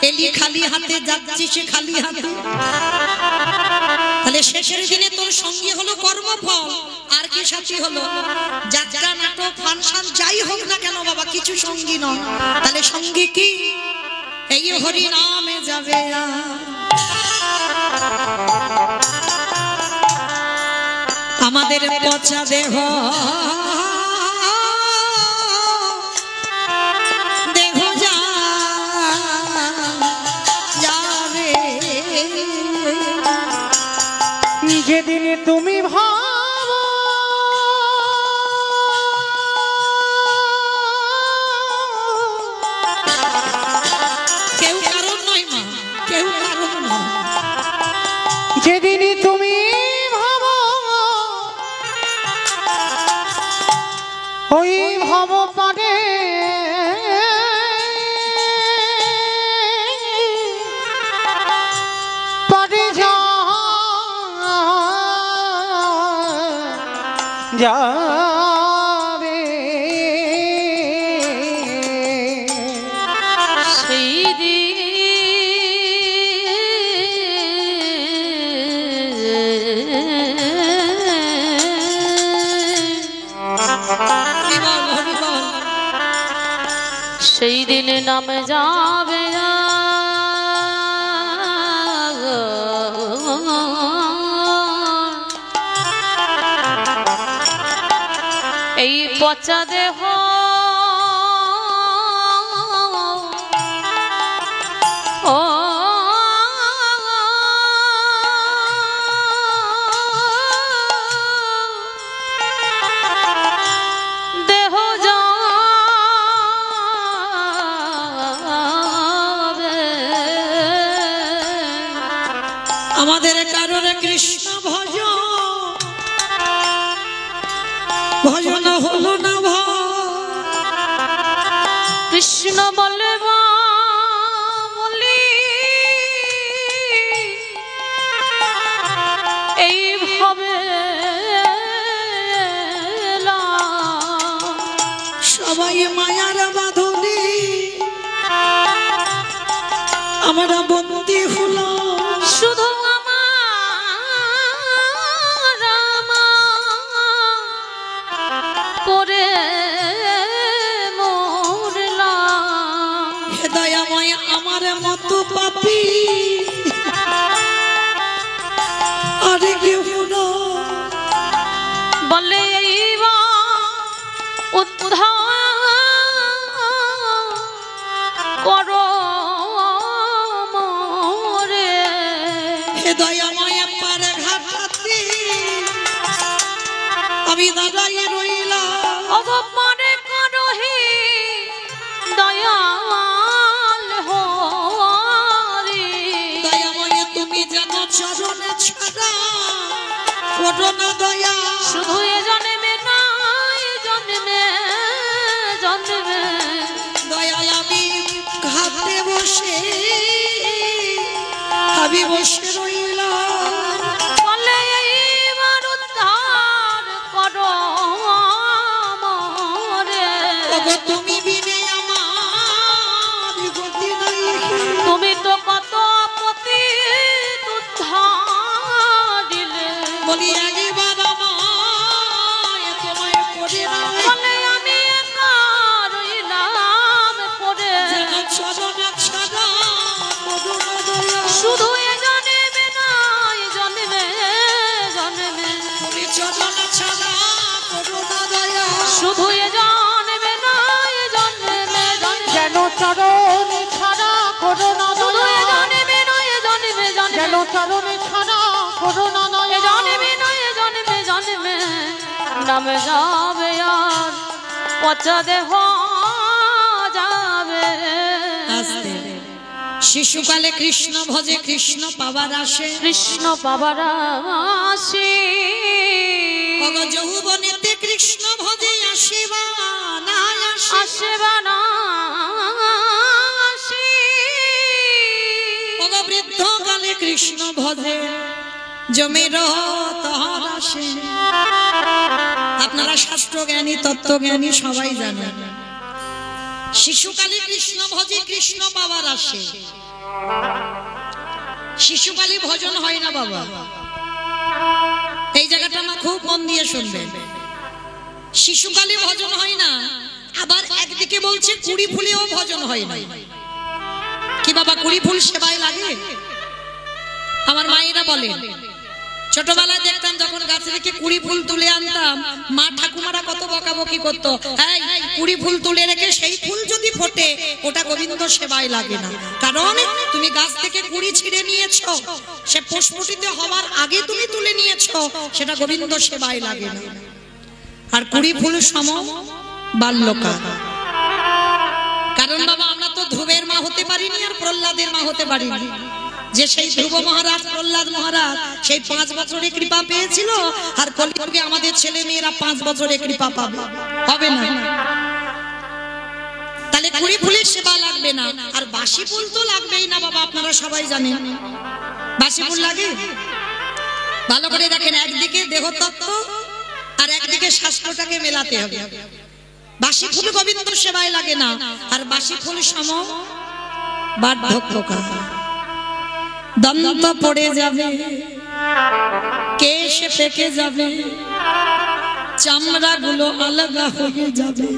Speaker 1: এলি খালি হাতে যাচ্ছিস খালি হাতে। তাহলে শেষের দিনে তোর সঙ্গী হলো কর্মফল, আর কি সাথী হলো? যাত্রা, নাটক, ফাংশন যাই হোক না কেন বাবা, কিছু সঙ্গী নয়। তাহলে সঙ্গী কি? এই হরি নামে যাবে। আমাদের পচা দেহ
Speaker 2: যেদিন তুমি ভাবো
Speaker 1: কেউ কারণ নয় মা, কেউ কারণ নয়।
Speaker 2: যেদিন তুমি ভাবো ওই ভব পারে যাবে,
Speaker 3: সেই দিন সেই দিন নাম যাবে। পচা দেহ ও দেহ যাবে
Speaker 1: আমাদের কারোর কৃষ্ণ ভজন হলো না
Speaker 3: কৃষ্ণ বলে বলি এইভাবে
Speaker 1: সবাই মায়ার বাঁধনে আমরা বন্দী হলো
Speaker 3: শুধু করে মরলাম
Speaker 1: হে দয়াময় আমার মতো পাপী আরে কেউ না
Speaker 3: বলে উদ্ধার করো মোরে
Speaker 1: হে দয়াময় পার ঘাটাতে আমি দাঁড়াইয়ে রইলাম
Speaker 3: অগপনে করো হে দয়াল হরি
Speaker 1: দয়াময় তুমি জানো চরণে ছাড়া করো না দয়া
Speaker 3: শুধু এ জন্মে নাই জন্মে জন্মে
Speaker 1: দয়াল আমি ঘাটে বসে আমি বসে রইলাম
Speaker 3: বলে এইবার উদ্ধার করো মোরে
Speaker 1: ওগো তুমি বিনে আমার গতি নাই
Speaker 3: তুমি তো কত পতি উদ্ধার দিলে
Speaker 1: বলি একবার আমায় তোমায় করে নাও
Speaker 3: বলে আমি একা রইলাম পড়ে
Speaker 1: যেন চরণে ছাড়া করো না দয়া
Speaker 3: শুধু এ জন্মে নাই জন্মে জন্মে
Speaker 1: তুমি চরণে ছাড়া করো না দয়া
Speaker 3: শুধু এ জন্মে নাই জন্মে জন্মে
Speaker 2: যেন চরণে ছাড়া করো না
Speaker 3: শুধু এ
Speaker 2: দয়া
Speaker 3: জন্মে নয় জন্মে জন্মে
Speaker 2: যেন চরণে ছাড়া করো না
Speaker 3: এ
Speaker 2: দয়া
Speaker 3: জন্মে নয় জন্মে জন্মে নাম যাবে আর পচা দেহ যাবে
Speaker 1: আস্তে শিশুকালে কৃষ্ণ ভজে কৃষ্ণ পাবার আসে
Speaker 3: কৃষ্ণ পাবার আসে
Speaker 1: ভগ যৌবনেতে কৃষ্ণ ভজে আসিবা না আসে
Speaker 3: আসে বানা আসে
Speaker 1: ভগ বৃদ্ধকালে কৃষ্ণ ভজে জমের তহর আসে আপনারা শাস্ত্র জ্ঞানী তত্ত্ব জ্ঞানী সবাই জানেন শিশুকালে কৃষ্ণ ভজে কৃষ্ণ পাবার আসে শিশুকালে ভজন হয় না বাবা এই জায়গাটা না খুব মন দিয়ে শুনবেন শিশুকালে ভজন হয় না আবার একদিকে বলছে কুড়ি ফুলেও ভজন হয় না কি বাবা কুড়ি ফুল সেবায় লাগে আমার মায়েরা বলে ছোটবেলায় দেখতাম যখন গাছ থেকে কুড়ি ফুল তুলে আনতাম মা ঠাকুমারা কত বকাবকি করতো এই কুড়ি ফুল তুলে রেখে সেই ফুল যদি ফোটে ওটা গোবিন্দ সেবায় লাগে না কারণ তুমি গাছ থেকে কুড়ি ছিঁড়ে নিয়েছো সে পুষ্পটিতে হওয়ার আগে তুমি তুলে নিয়েছো সেটা গোবিন্দ সেবায় লাগে না আর কুড়ি ফুল সম বাল্যকাল কারণ বাবা আমরা তো ধ্রুবের মা হতে পারিনি আর প্রহ্লাদের মা হতে পারিনি যে সেই ধ্রুব মহারাজ প্রহ্লাদ মহারাজ সেই 5 বছরের কৃপা পেয়েছিল আর কলিযুগে আমাদের ছেলে মেয়েরা 5 বছরের কৃপা পাবে হবে না তাহলে কুড়ি ফুলের সেবা লাগবে না আর বাসি ফুল তো লাগবেই না বাবা আপনারা সবাই জানেন বাসি ফুল লাগে ভালো করে দেখেন একদিকে দেহতত্ত্ব আর একদিকে শাস্ত্রটাকে মেলাতে হবে বাসি ফুল গোবিন্দ সেবায় লাগে না আর বাসি ফুল সম বার্ধক্যকাল দন্ত পড়ে যাবে কেশ পেকে যাবে চামড়া গুলো আলাদা হয়ে যাবে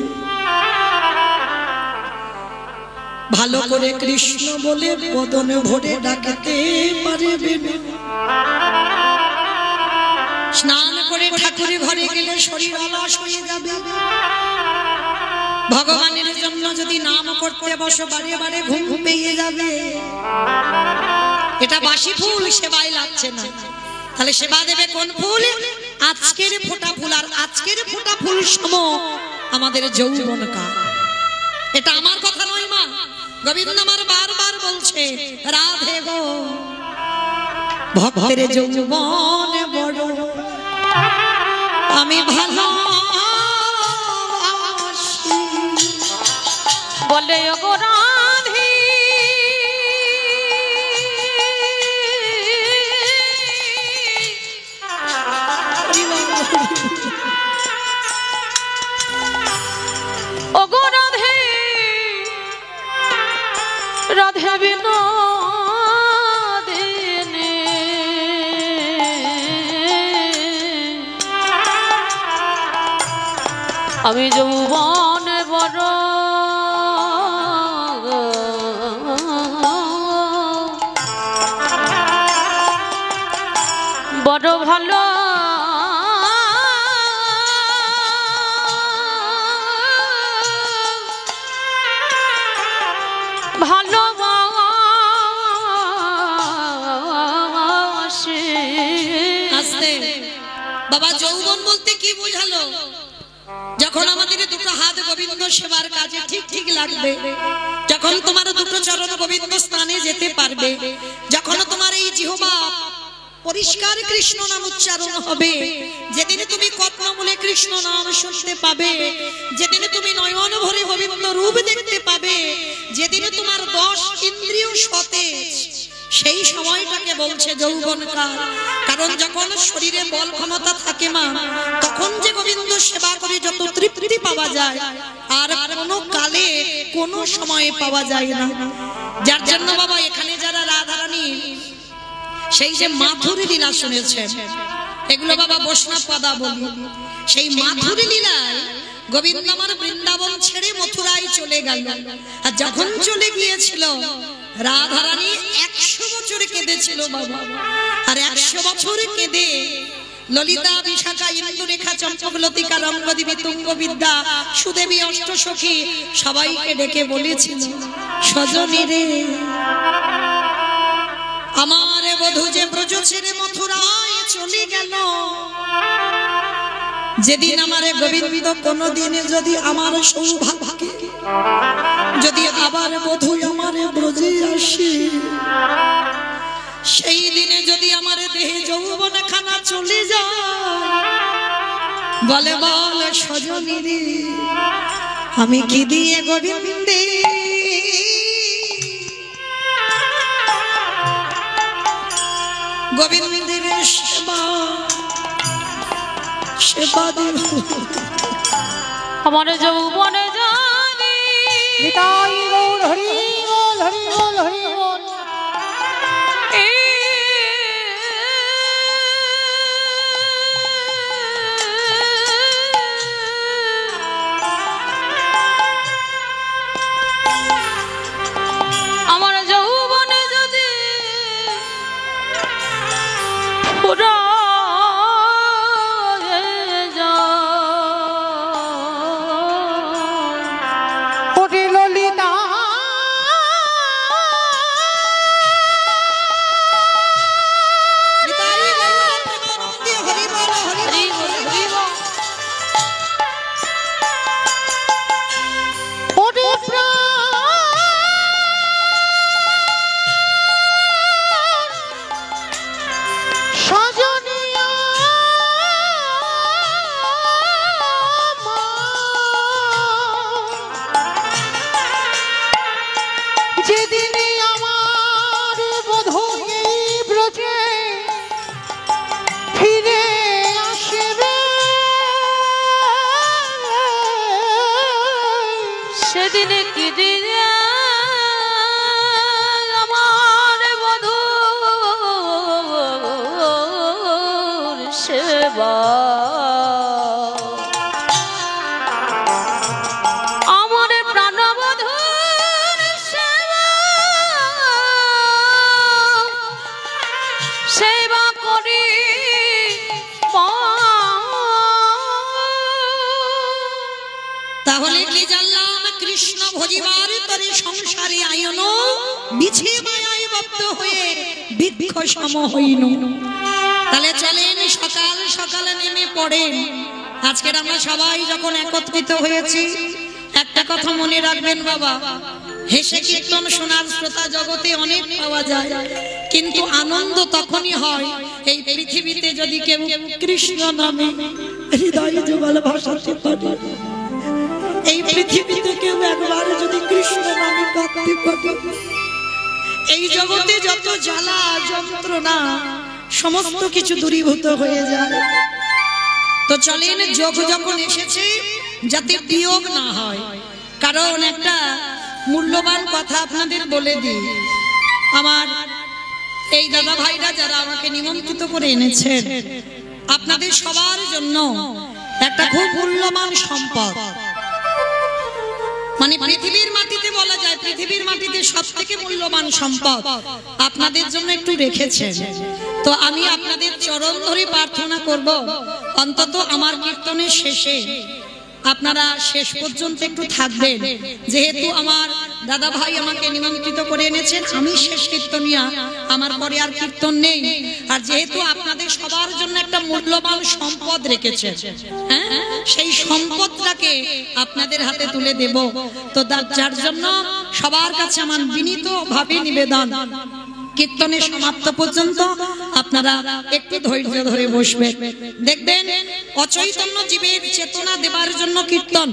Speaker 1: ভালো করে কৃষ্ণ বলে বদন ভরে ডাকতে পারবে না স্নান করে ঠাকুরের ঘরে গেলে শরীর অলস হয়ে যাবে। ভগবানের জন্য যদি নাম করতে বসো বারে বারে ঘুম পেয়ে যাবে। এটা বাসি ফুল, সেবায় লাগছে না। তাহলে সেবা দেবে কোন ফুল? আজকের ফোঁটা ফুল। আর আজকের ফোঁটা ফুল সম আমাদের যৌবন কাল। এটা আমার কথা নয় মা, গোবিন্দ আমার বারবার বলছে, রাধে গো ভক্তের যৌবন বড় আমি ভালো
Speaker 3: বলে গো রাধে ও গো রাধে রাধে বিনোদিনী আমি যৌবন বড় বড় ভালো ভালোবাসি।
Speaker 1: আস্তে বাবা, যৌবন বলতে কি বোঝালো? যখন আমাদের দুটো হাত গোবিন্দ সেবার কাজে ঠিক ঠিক লাগবে, যখন তোমার দুটো চরণ গোবিন্দ স্থানে যেতে পারবে, যখন তোমার এই জিহ্বা পরিষ্কার কৃষ্ণ নাম উচ্চারণ হবে, যেদিন তুমি কর্ণমূলে কৃষ্ণ নাম শুনতে পাবে, যেদিন তুমি নয়ন ভরে গোবিন্দ রূপ দেখতে পাবে, যেদিন তোমার 10 ইন্দ্রিয় সতেজ, সেই সময়টাকে বলছে যৌবনকাল। কারণ যখন শরীরে বল ক্ষমতা থাকে মা, তখন যে গোবিন্দ সেবা করে যত তৃপ্তি পাওয়া যায় আর কোনো কালে কোনো সময়ে পাওয়া যায় না। যার জন্য বাবা এখানে যারা রাধারানী সেই যে মাথুরী লীলা শুনেছেন, এগুলো বাবা বৈষ্ণব পাদা বলি, সেই মাথুরী লীলায় গোবিন্দ আমার বৃন্দাবন ছেড়ে মথুরায় চলে গেল। আর যখন চলে গিয়েছিল রাধারানী 100 বছর কেঁদেছিল বাবা। আর 100 বছর কেঁদে ললিতা, বিশাখা, ইন্দুরেখা, চম্পকলতিকা, রঙ্গদেবী, তুঙ্গবিদ্যা, সুদেবী, অষ্টসখী সবাইকে ডেকে বলেছিল, সজনী রে আমার বধূ যে ব্রজ ছেড়ে মথুরায় চলে গেল, যেদিন আমারে গোবিন্দ কোনদিন যদি আমার সৌভাগ্যে যদি আবার বধূ আমারে ব্রজে আসে, সেই দিনে যদি আমার দেহে যৌবন খানা চলে যায়, বলে বল সজনী রে আমি কি দিয়ে গোবিন্দে গোবিন্দের সেবা সেবা দেব
Speaker 3: আমার যৌবনে জানি
Speaker 2: নিতাই গৌর হরি বল হরি বল হরি বল।
Speaker 3: আমার যৌবনে যদি পুরা
Speaker 2: ওরে ললিতা
Speaker 1: হরি বল হরি বল হরি বল।
Speaker 2: ওরে সজনিয়া যেদিন আমার বধূ এই ব্রজে ফিরে আসবে,
Speaker 3: সেদিনে কি দিনে আমার বধূর সেবা আমার প্রাণবধূর সেবা
Speaker 1: কৃষ্ণ ভজিবার তরে সংসারে আয়ন বিছে মায়ায় বদ্ধ হয়ে বৃক্ষ সম হইন। তাহলে চলেন সকাল সকালে নেমে পড়েন। আজকের আমরা সবাই যখন একত্রিত হয়েছি একটা কথা মনে রাখবেন বাবা, হেসে কীর্তন শোনার শ্রোতা জগতে অনেক পাওয়া যায়, কিন্তু আনন্দ তখনই হয় এই পৃথিবীতে যদি কেউ কৃষ্ণ নামে হৃদয় যুগল ভাসাতে পারে। এই পৃথিবীতে কেউ একবার যদি কৃষ্ণ নামে কাঁদতে পারে, এই জগতে যত জ্বালা যন্ত্রণা সমস্ত কিছু দূরীভূত হয়ে যায়। তো চলেন যোগ যখন এসেছে যাতে বিয়োগ না হয়, কারণ একটা মূল্যবান কথা আপনাদের বলে দিই। আমার এই দাদা ভাইরা যারা আমাকে নিমন্ত্রিত করে এনেছেন, আপনাদের সবার জন্য একটা খুব মূল্যবান সম্পদ, মানে পৃথিবীর মাটিতে বলা যায় পৃথিবীর মাটিতে সবথেকে মূল্যবান সম্পদ আপনাদের জন্য একটু রেখেছেন। তো আমি আপনাদের চরণ ধরে প্রার্থনা করব, অন্তত আমার কীর্তনের শেষে আপনারা শেষ পর্যন্ত একটু থাকবেন। যেহেতু আমার দাদা ভাই আমাকে নিমন্ত্রিত করে এনেছেন, আমি শেষ কীর্তনিয়া, আমার পরে আর কীর্তন নেই। আর যেহেতু আপনাদের সবার জন্য একটা মূল্যবান সম্পদ রেখেছেন, হ্যাঁ, সেই সম্পদটাকে আপনাদের হাতে তুলে দেব। তো যার জন্য সবার কাছে আমার বিনীতভাবে নিবেদন, কীর্তনের সমাপ্ত পর্যন্ত আপনারা একটু ধৈর্য ধরে বসবেন। দেখবেন অচৈতন্য জীবের চেতনা দেবার জন্য কীর্তন।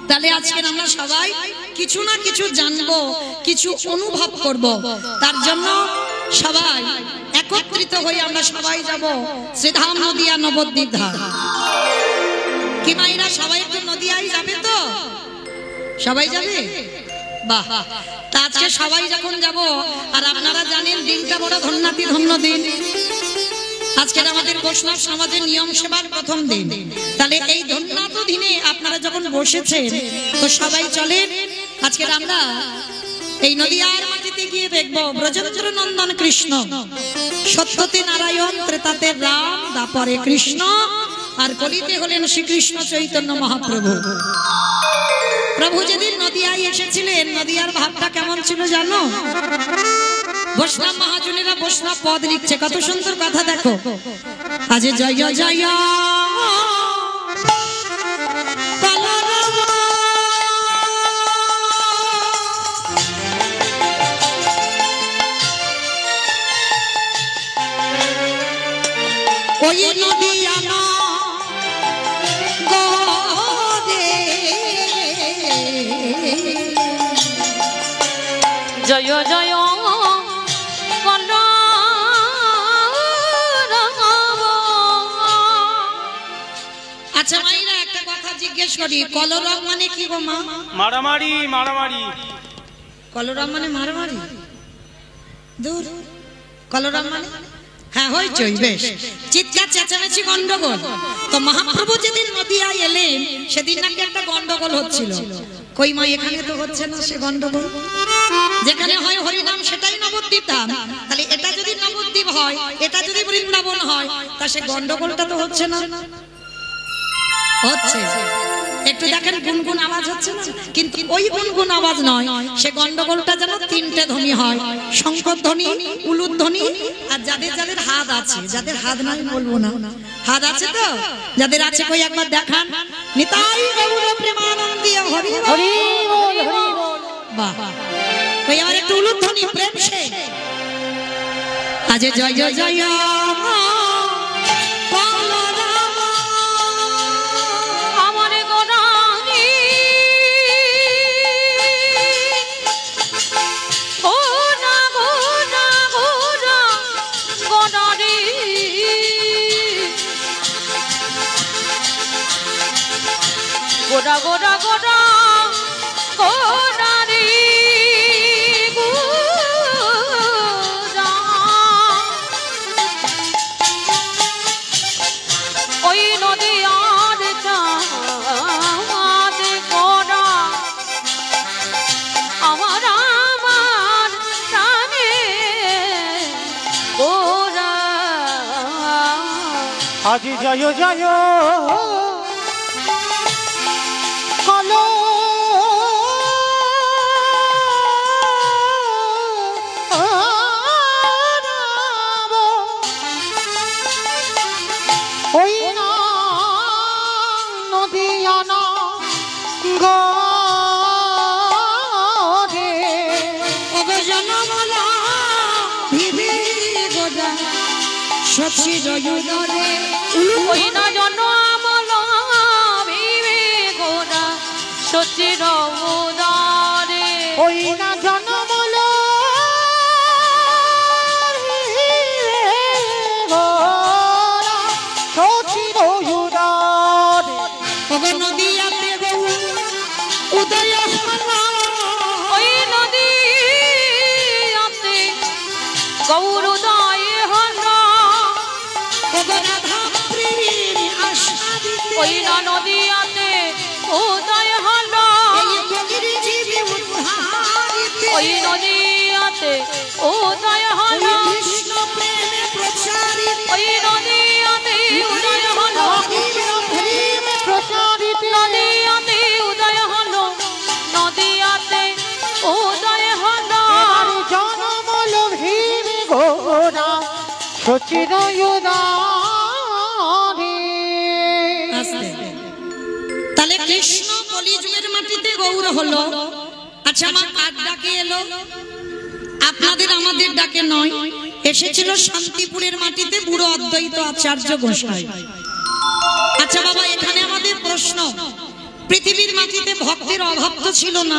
Speaker 1: তাহলে আজকে আমরা সবাই কিছু না কিছু জানবো, কিছু অনুভব করব। তার জন্য সবাই একত্রিত হয়ে আমরা সবাই যাব শ্রীধাম নদিয়া নবদ্বীপ ধাম। কি মাইরা সবাই একটু নদিয়ায় যাবে? তো সবাই যাবে? বাহ, তা আজকে সবাই যখন যাব, আর আপনারা জানেন দিনটা বড় ধন্যাতি ধন্য দিন। আজকের আমাদের বৈষ্ণব সমাজের নিয়ম সেবার প্রথম দিন। তাহলে এই ধন্যাত দিনে আপনারা যখন বসেছেন, তো সবাই চলেন আজকের আমরা এই নদিয়ার মাটিতে গিয়ে দেখবো ব্রজেন্দ্র নন্দন কৃষ্ণ, সত্যতে নারায়ণ, ত্রেতাতে রাম, দাপরে কৃষ্ণ, আর কলিতে হলেন শ্রীকৃষ্ণ চৈতন্য মহাপ্রভু। প্রভু যেদিন নদিয়ায় এসেছিলেন, নদিয়ার ভাবটা কেমন ছিল জানো? বৈষ্ণব মহাজনেরা বৈষ্ণব পদ লিখছে, কত সুন্দর কথা দেখো। আজ জয় জয় ওই নদিয়া না
Speaker 3: জয় জয়
Speaker 1: আচ্ছা মাইরা একটা কথা জিজ্ঞেস করি, কলরব মানে কি গো মা?
Speaker 2: মারামারি মারামারি।
Speaker 1: কলরব মানে মারামারি? দূর, কলরব মানে হ্যাঁ হইচই, বেশ, চিৎকার চেঁচামেচি গন্ডগোল। তো মহাপ্রভু যেদিন নদিয়ায় এলেন সেদিন নাকি একটা গন্ডগোল হচ্ছিল। কই মা, এখানে তো হচ্ছে না সে গন্ডগোল। যেখানে হয় হরিনাম সেটাই নবদ্বীপ ধাম। তাহলে এটা যদি নবদ্বীপ হয়, এটা যদি বৃন্দাবন হয়, তা সে গন্ডগোলটা তো হচ্ছে না? হচ্ছে। একটু দেখেন গুনগুন আওয়াজ হচ্ছে না? কিন্তু ওই গুনগুন আওয়াজ নয়, সে গন্ডগোলটা যেন তিনটে ধ্বনি হয়, শঙ্কর ধ্বনি, উলুদ ধ্বনি, আর যাদের যাদের হাত আছে, যাদের হাত নাই বলবো না, হাত আছে তো যাদের আছে, কই একবার দেখান। নিতাই গৌর প্রেমানন্দী হরি হরি
Speaker 2: হরি বল।
Speaker 1: বাহ, কই আবার একটু উলুদ ধ্বনি প্রেম সে। আজ জয় জয় জয়
Speaker 3: গোড়া গোড়া গোড়া গোড়া রে গোড়া, ওই নদিয়ার চাঁদ গোড়া আমার আমার প্রাণে গোড়া।
Speaker 2: আজ জয় জয় কলো
Speaker 1: সচির উদরে
Speaker 3: ওই না জন আমল ভিবে গোরা সচির উদরে
Speaker 2: ওই না জনমল সচির উদরে
Speaker 1: নদিয়াতে উদয়
Speaker 3: ওই নদী আছে গৌরদয় হরা ওই না নদী আছে উদয় হরা ওই নদী আছে উদয় হরা
Speaker 1: কৃষ্ণ প্রেমে প্রচারিত
Speaker 3: ওই নদী আছে উদয় হলো
Speaker 2: প্রসারিত
Speaker 3: নদীয়াতে উদয় হলো নদীয়াতে উদয় হলো
Speaker 2: জনমল ভিবে গোরা সচির উদরে
Speaker 1: তাহলে কৃষ্ণ কলিযুগের মাটিতে গৌর হলো। আচ্ছা আমার কার ডাকে এলো? আপনাদের আমাদের ডাকে নয়, এসেছিল শান্তিপুরের মাটিতে বুড়ো অদ্বৈত আচার্য গোসাই। আচ্ছা বাবা, এখানে আমাদের প্রশ্ন, পৃথিবীর মাটিতে ভক্তের অভাব তো ছিল না,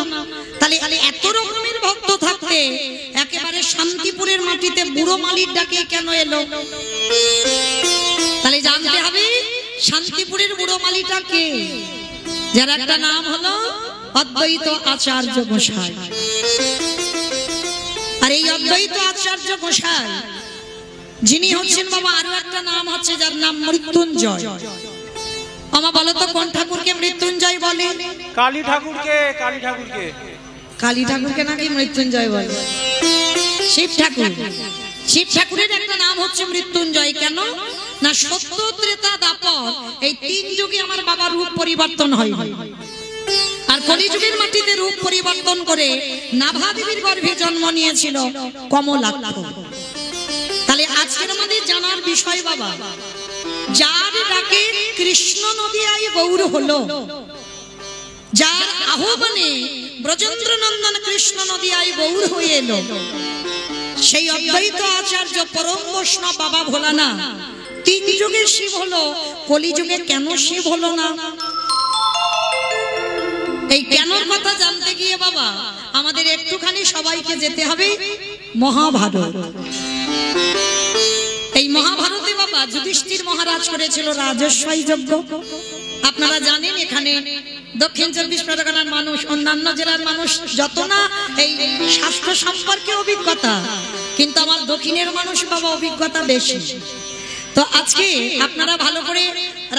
Speaker 1: তাহলে এত রকমের ভক্ত থাকতে একেবারে শান্তিপুরের মাটিতে বুড়ো মালির ডাকে কেন এলো? তাহলে জানতে হবে শান্তিপুরের বুড়ো মালিটা কে, যার একটা নাম হলো অদ্বৈত আচার্য গোসাই। আর এই অদ্বৈত আচার্য গোসাই যিনি হচ্ছেন বাবা, আরো একটা নাম হচ্ছে যার নাম মৃত্যুঞ্জয়। আমা বলো তো কোন ঠাকুরকে মৃত্যুঞ্জয় বলে?
Speaker 4: কালী ঠাকুরকে, কালী ঠাকুরকে,
Speaker 1: কালী ঠাকুরকে নাকি মৃত্যুঞ্জয় বলে? শিব ঠাকুর, শিব ঠাকুরের একটা নাম হচ্ছে মৃত্যুঞ্জয়। কেন না, সত্য ত্রেতা দাপর এই তিন যুগে আমার বাবার রূপ পরিবর্তন হয়, আর কলিযুগের মাটিতে রূপ পরিবর্তন করে নাভা দেবীর গর্ভে জন্ম নিয়েছিল কমলাক্ষ। তাহলে আজকের আমাদের জানার বিষয় বাবা, যার ডাকে কৃষ্ণ নদিয়ায় গৌর হলো, যার আহ্বানে ব্রজেন্দ্র নন্দন কৃষ্ণ নদিয়ায় গৌর হয়ে এলো, সেই অদ্বৈত আচার্য পরম বৈষ্ণব বাবা ভোলানা তিন যুগে শিব হলো, কলিযুগে কেন শিব হলো না? এই কেনর কথা জানতে গিয়ে বাবা আমাদের একটুখানি সবাইকে যেতে হবে মহাভারত। এই মহাভারতে বাবা যুধিষ্ঠির মহারাজ করেছিল রাজস্বই যজ্ঞ। আপনারা জানেন এখানে দক্ষিণ 24 পরগনার মানুষ, অন্যান্য জেলার মানুষ যত না এই শাস্ত্র সম্পর্কে অভিজ্ঞতা, কিন্তু আমার দক্ষিণের মানুষ বাবা অভিজ্ঞতা বেশি। তো আজকে আপনারা ভালো করে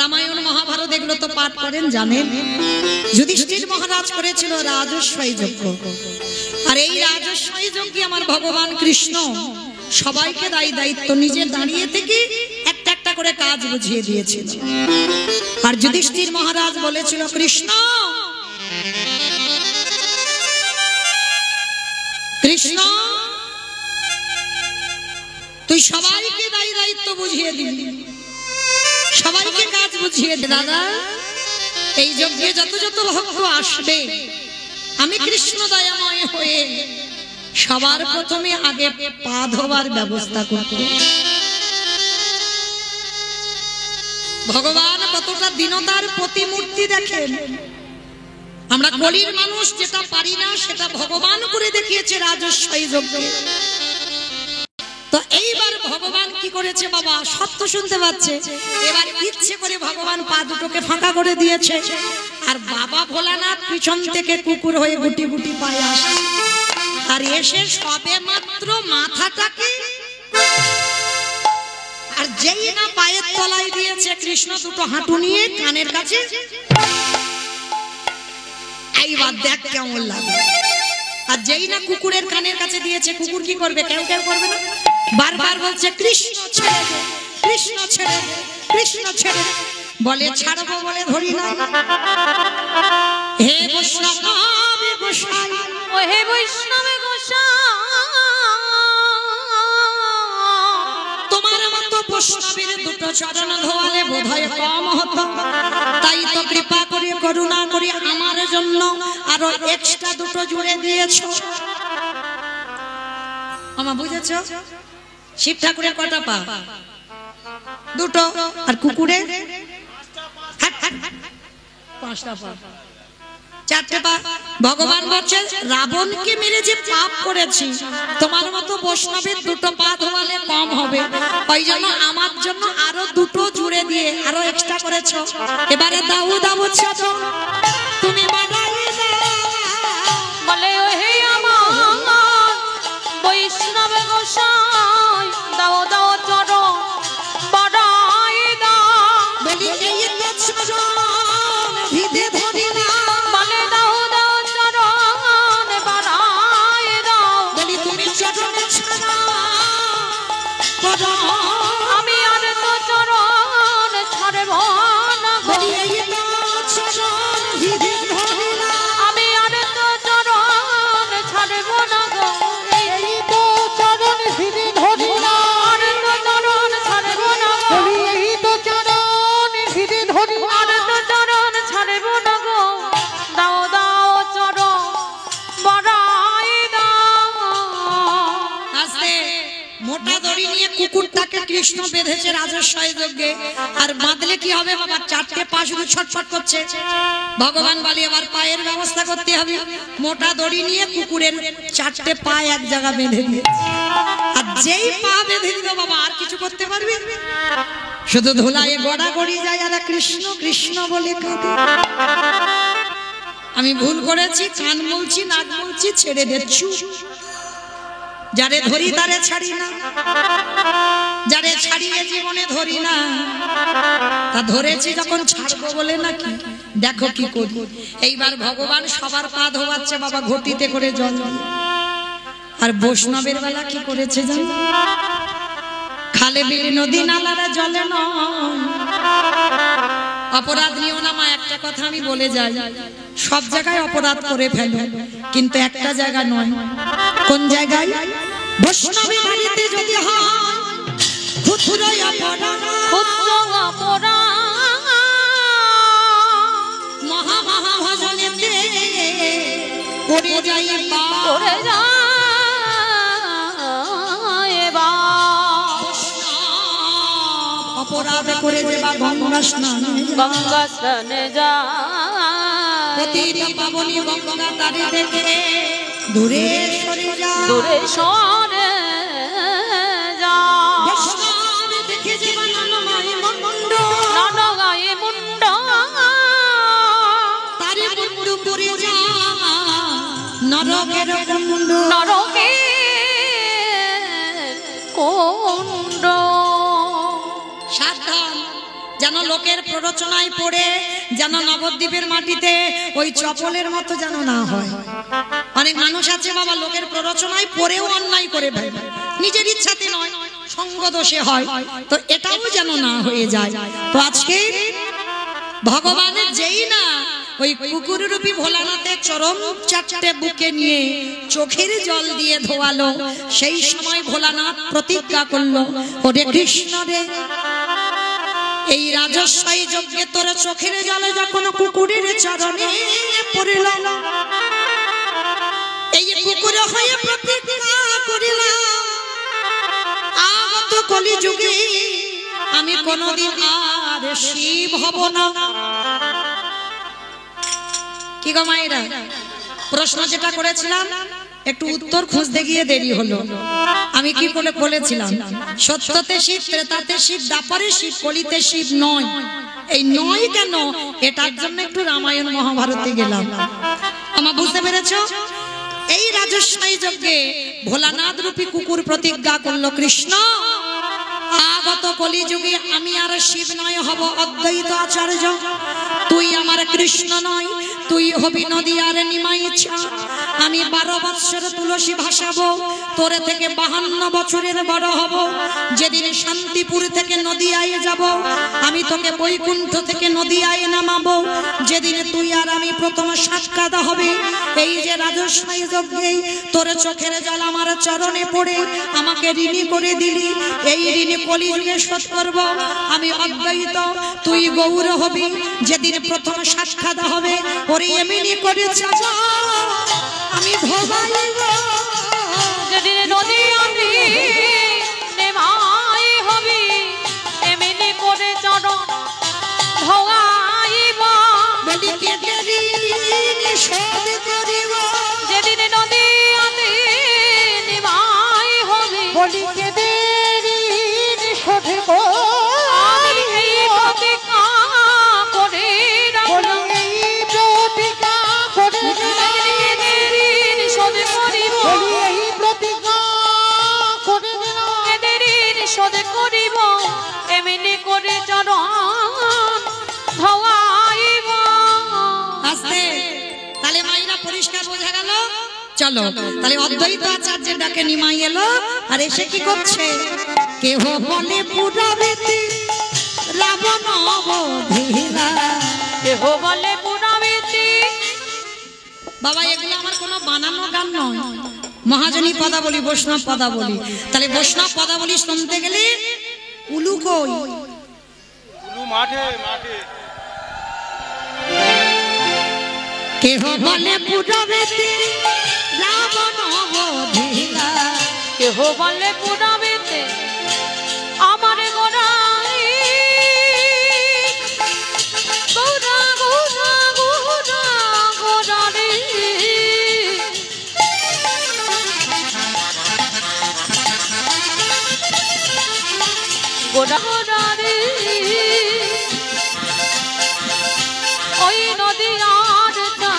Speaker 1: রামায়ণ মহাভারত এগুলো তো পাঠ করেন, জানেন যুধিষ্ঠির মহারাজ করেছিল রাজস্বই যজ্ঞ। আর এই রাজস্বই যজ্ঞে আমার ভগবান কৃষ্ণ সবাইকে দায়িত্ব নিজে দাঁড়িয়ে থেকে একটা একটা করে কাজ বুঝিয়ে দিয়েছিল। আর যুধিষ্ঠির মহারাজ বলেছিল, কৃষ্ণ কৃষ্ণ তুই সবাইকে দায়িত্ব বুঝিয়ে দিবি, সবাইকে কাজ বুঝিয়ে দে। দাদা এই যজ্ঞে যত যত ভক্ত আসবে, আমি কৃষ্ণ দয়াময় হয়ে সবার প্রথমে আগে পা ধোবার ব্যবস্থা করব। ভগবান কতটা দীনতার প্রতিমূর্তি দেখেন। আমরা কলির মানুষ যেটা পারি না সেটা ভগবান করে দেখিয়েছে রাজস্বই যজ্ঞে। তো এইবার ভগবান কি করেছে বাবা, সত্য শুনতে পাচ্ছে, এবার ইচ্ছে করে ভগবান পা দুটোকে ফাঁকা করে দিয়েছে, আর বাবা ভোলানাথ পিছন থেকে কুকুর হয়ে গুটি গুটি পায়ে আসে, আর এসে সবে মাত্র মাথাটাকে, আর যেই না পায়ের তলায় দিয়েছে কৃষ্ণ দুটো হাঁটু নিয়ে কানের কাছে, এইবার দেখ কেমন লাগে। আর যেই না কুকুরের কানের কাছে দিয়েছে, কুকুর কি করবে? কেউ কেউ করবে না, বারবার বলছে কৃষ্ণ ছেড়ে দে, কৃষ্ণ ছেড়ে দে, কৃষ্ণ ছেড়ে দে। বলে ছাড়বো বলে ধরি না। হে বৈষ্ণব গোসাই,
Speaker 3: ও হে বৈষ্ণব গোসাই,
Speaker 1: তোমার মতো বৈষ্ণবের দুটো চরণ ধোয়ালে বোধহয় কম হতো, তাই তো কৃপা করে করুণা করে আমার জন্য আরো এক্সট্রা দুটো জুড়ে দিয়েছো। আমা বুঝেছো? শিব ঠাকুরের কটা পা? দুটো। আর কুকুরের পাঁচটা পা, চারটে পা। ভগবান বলছেন রাবণকে মেরে যে পাপ করেছি, তোমার মতো বৈষ্ণবের দুটো পা ধোয়ালে কম হবে, ওই জন্য আমার জন্য আরো দুটো জুড়ে দিয়ে আরো এক্সট্রা করেছো। এবারে দাও দাও ছোটো তুমি বানাই
Speaker 3: বলে হে আমার বৈষ্ণব গোসাই দাও দাও চরণ বাড়াই দাও।
Speaker 1: বলি এই চরণ ভিদে ধরি না,
Speaker 3: বলে দাও দাও চরণ বাড়াই দাও।
Speaker 1: বলি তুমি চরণ ছাড়া
Speaker 3: আমি আর তো চরণ ছাড়ব না গো।
Speaker 1: বলি এই চরণ ভিদে ধরি না,
Speaker 3: আমি আর তো চরণ ছাড়ব না গো।
Speaker 2: এই তো চরণ ফিরে ধরি না,
Speaker 3: আর তো চরণ ছাড়ব না গো।
Speaker 2: বলি এই তো চরণ ফিরে ধরি না।
Speaker 3: আর তো চরণ ছাড়ব না গো। দাও দাও চরণ বাড়াই দাও।
Speaker 1: আস্তে মোটা দড়ি নিয়ে কুকুরটাকে কৃষ্ণ বেঁধেছে রাজস্বয় যজ্ঞে। আর বাঁধলে কি হবে বাবা, চারটে পা শুধু ছটফট করছে। ভগবান বলে এবার পায়ের ব্যবস্থা করতে হবে। মোটা দড়ি নিয়ে কুকুরের চারটে পা এক জায়গা বেঁধে দিয়েছে। আর যেই পা বেঁধে দিল বাবা আর কিছু করতে পারবে, শুধু ধুলায় গড়া গড়ি যায় আর কৃষ্ণ কৃষ্ণ বলে কাঁদে। আমি ভুল করেছি, কান মুলছি, নাক মুলছি, ছেড়ে দিচ্ছি। যারে ধরি তারে ছাড়ি না, যারে ছাড়িয়ে জীবনে ধরি না। তা ধরেছি যখন ছাড়বো বলে নাকি, দেখো কি করি। এইবার ভগবান সবার পা ধোয়াচ্ছে বাবা ঘটিতে করে জল দিয়ে। আর বৈষ্ণবের বেলা কি করেছে জানো, খালে বিলে নদী নালারা জলে নয়। অপরাধ নিও না মা, একটা কথা আমি বলে যাই, সব জায়গায় অপরাধ করে ফেলো, কিন্তু একটা জায়গা নয়। কোন জায়গায়? বৈষ্ণবের বাড়িতে যদি হয় ক্ষুদ্র অপরাধ,
Speaker 3: ক্ষুদ্র অপরাধ
Speaker 1: মহা মহা ভজনেতে করে যাই
Speaker 3: করে যায় এবার।
Speaker 1: অপরাধ করে দেবা গঙ্গা স্নান,
Speaker 3: গঙ্গা স্নানে যায়।
Speaker 1: প্রতিটা পাবনী গঙ্গা তারে দেখে দূরে সরে যায়,
Speaker 3: দূরে সরে যায়।
Speaker 1: বৈষ্ণব দেখে যে বানায় মন্ড,
Speaker 3: ননগায়ে মুন্ড
Speaker 1: তারে মুন্ডু করে যায় নরকের কুণ্ড।
Speaker 3: নরকে কুণ্ড।
Speaker 1: সাবধান যেন লোকের প্ররোচনায় পড়ে যেন নবদ্বীপের মাটিতে ওই চপলের মতো যেন না হয়। অনেক মানুষ আছে বাবা লোকের প্ররোচনায় পড়েও অন্যায় করে ফেলে, নিজের ইচ্ছাতে নয়, সঙ্গ দোষে হয়। তো এটাও যেন না হয়ে যায়। তো আজকে ভগবানের যেই না ওই কুকুর রূপী ভোলানাথের চরম চারটে বুকে নিয়ে চোখের জল দিয়ে ধোয়ালো, সেই সময় ভোলানাথ প্রতিজ্ঞা করলো, ওরে কৃষ্ণ রে, এই রাজস্বই যজ্ঞে তোর চোখের জলে যখন কুকুরের চরণে পড়িল, এই কুকুর হয়ে প্রতিজ্ঞা করিলাম, আগত কলি যুগে আমি কোনদিন আর শিব হব না। কি গো মায়েরা, প্রশ্ন যেটা করেছিলাম একটু উত্তর খুঁজতে গিয়ে দেরি হলো। আমি কি করে বলেছিলাম, সত্যতে শিব, ত্রেতাতে শিব, দ্বাপরে শিব, কলিতে শিব নয়। এই নয় কেন, এটার জন্য একটু রামায়ণ মহাভারতে গেলাম। আমার বুঝতে পেরেছো? এই রাজস্বই যজ্ঞে ভোলানাথ রূপী কুকুর প্রতিজ্ঞা করলো, কৃষ্ণ আগত কলিযুগে আমি আর শিব নয়, হব অদ্বৈত আচার্য। তুই আমার কৃষ্ণ নয়, তুই হবি নদী আর নিমাই ইচ্ছা। আমি 12 বৎসর তুলসী ভাসাবো, তোরে থেকে 52 বছরের বড় হব। যেদিন শান্তিপুর থেকে নদিয়ায় যাব, আমি তোকে বৈকুণ্ঠ থেকে নদিয়ায় নামাবো। যেদিন তুই আর আমি প্রথম সাক্ষাৎ হবে, এই যে রাজস্বই যজ্ঞে তোর চোখের জল আমার চরণে পড়ে আমাকে ঋণী করে দিলি, এই ঋণ কলিযুগে শোধ করব। আমি অদ্বৈত, তুই গৌর হবি। যেদিন প্রথম সাক্ষাৎ হবে, ওরে এমনি করে চাচা আমি ভবাইব।
Speaker 3: যেদিন নদী আমি নেমাই হবি,
Speaker 2: বলি কেদেরি শোধে
Speaker 3: আমি এই প্রতিজ্ঞা করে রাখলাম
Speaker 2: এই প্রতিজ্ঞা করে
Speaker 3: ঋণ শোধ করিব
Speaker 2: বলি এই প্রতিজ্ঞা করে দিলাম
Speaker 3: এদের ঋণ শোধ করিব এমনি করে চরণ ধোয়াইব।
Speaker 1: আস্তে তাহলে মাইরা পরিষ্কার বোঝা গেল। চলো তাহলে অদ্বৈত আচার্যের ডাকে নিমাই এলো আর এসে কি করছে? কেহ বলে পুরাবেতে রাবণ অবধিরা।
Speaker 3: কেহ বলে পুরাবেতে।
Speaker 1: বাবা এগুলো আমার কোনো বানানো গান নয়, মহাজনী পদাবলী, বৈষ্ণব পদাবলী। তাহলে বৈষ্ণব পদাবলী শুনতে গেলে উলু কই?
Speaker 4: উলু মাঠে মাঠে।
Speaker 1: কেহ বলে পুরাবেতে রাবণ অবধিরা।
Speaker 3: কেহ বলে পুরাবেতে আমার গোড়াই গোড়া গোড়া গোড়া গোড়া রে গোড়া গোড়া রে ওই নদীয়ার গোড়া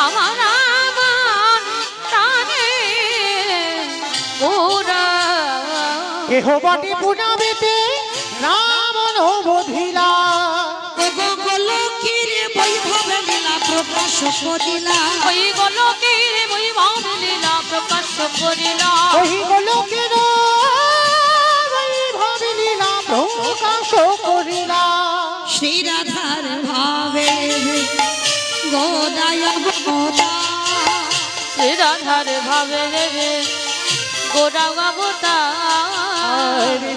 Speaker 3: আমার আমার প্রাণে গোড়া
Speaker 2: কেহ বলি পুরাবেতে রাবণ অবধিরা।
Speaker 1: গোলকের বৈভব লীলা প্রকাশ করিলা।
Speaker 3: ওই গোলকের বৈভব লীলা প্রকাশ করিলা।
Speaker 2: ওই গোলকের বৈভব লীলা প্রকাশ করিলা।
Speaker 1: শ্রী রাধার ভাবে গোদায় গোদা।
Speaker 3: শ্রী রাধার ভাবে রে গোড়া অবতার।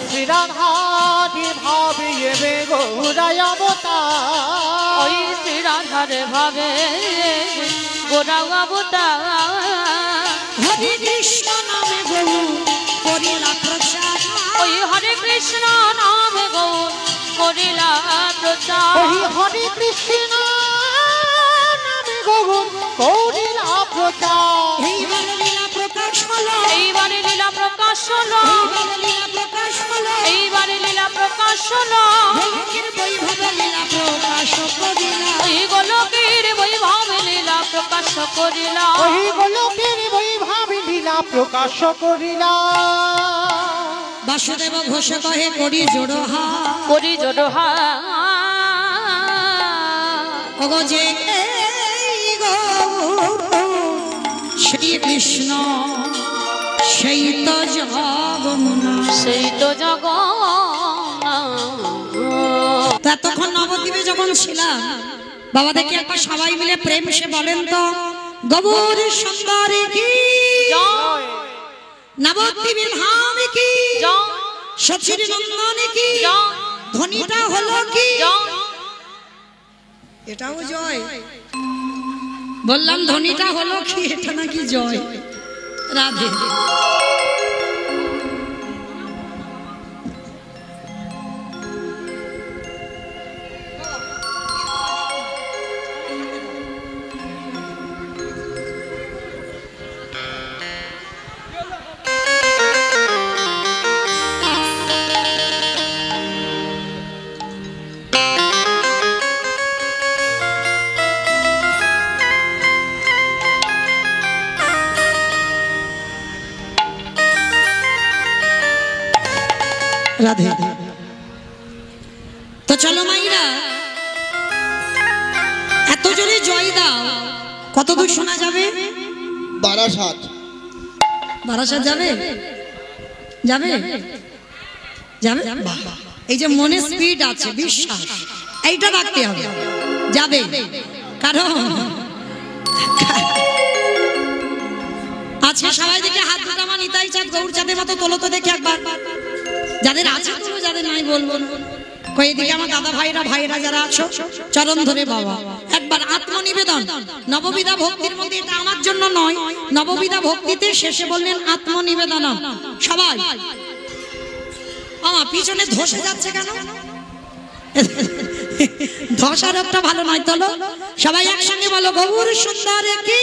Speaker 2: শ্রী রাধার ভাবে এবে গৌরায় অবতার।
Speaker 3: ওই শ্রী রাধার ভাবে গোড়া অবতার।
Speaker 1: হরে কৃষ্ণ নামে গৌ করিলা প্রচার।
Speaker 3: ওই হরে কৃষ্ণ নাম গৌর করিলা প্রচার।
Speaker 2: ওই হরে কৃষ্ণ নামে গৌর করিলা প্রচার।
Speaker 1: এইবারে লীলা প্রকাশ হলো।
Speaker 3: এইবারে লীলা প্রকাশ হলো।
Speaker 1: এইবারে লীলা প্রকাশ হলো।
Speaker 3: এইবারে লীলা প্রকাশ হলো।
Speaker 1: গোলকের বৈভব লীলা প্রকাশ করিলা।
Speaker 3: ওই গোলকের বৈভব লীলা প্রকাশ করিলা।
Speaker 2: ওই গোলকের বৈভব লীলা প্রকাশ করিলা।
Speaker 1: বাসুদেব ঘোষ কহে করি জোড়হা।
Speaker 3: করি জোড়হা
Speaker 1: ওগো যে এই গো শ্রীকৃষ্ণ সেই তো জগন্না।
Speaker 3: সেই তো জগন্নাথ।
Speaker 1: তখন নবদ্বীপে যখন ছিলাম বাবা দেখি একবার সবাই মিলে প্রেম সে বলেন তো গৌর সুন্দরী কি
Speaker 3: জয়
Speaker 1: নবদ্বীপের ধাম কি
Speaker 3: জয়
Speaker 1: সচির নন্দন কি
Speaker 3: জয়
Speaker 1: ধ্বনিটা হলো কি?
Speaker 3: জয়।
Speaker 1: এটাও জয়। বললাম ধ্বনিটা হলো কি? এটা নাকি জয়। রাধে। রাধে। তো চলো মাইরা এত জোরে জয় দাও, কত দূর শোনা যাবে?
Speaker 5: বারাসাত।
Speaker 1: বারাসাত যাবে? যাবে যাবে। এই যে মনে স্পিড আছে, বিশ্বাস, এইটা রাখতে হবে। যাবে কারণ আজকে সবাই দেখে হাত দুটো আমার নিতাই চাঁদ গৌর চাঁদের মতো তোলো তো দেখে একবার। যাদের আছে তোলো, যাদের নাই বলবো না। এদিকে আমার দাদা ভাইরা যারা আছো চরণ ধরে বাবা একবার আত্মনিবেদন। নববিধা ভক্তির মধ্যে এটা আমার জন্য নয়, নববিধা ভক্তিতে শেষে বললেন আত্মনিবেদন। সবাই আমার পিছনে ধসে যাচ্ছে কেন? ধসার একটা ভালো নয়, তোলো সবাই একসঙ্গে বলো গৌর সুন্দর কি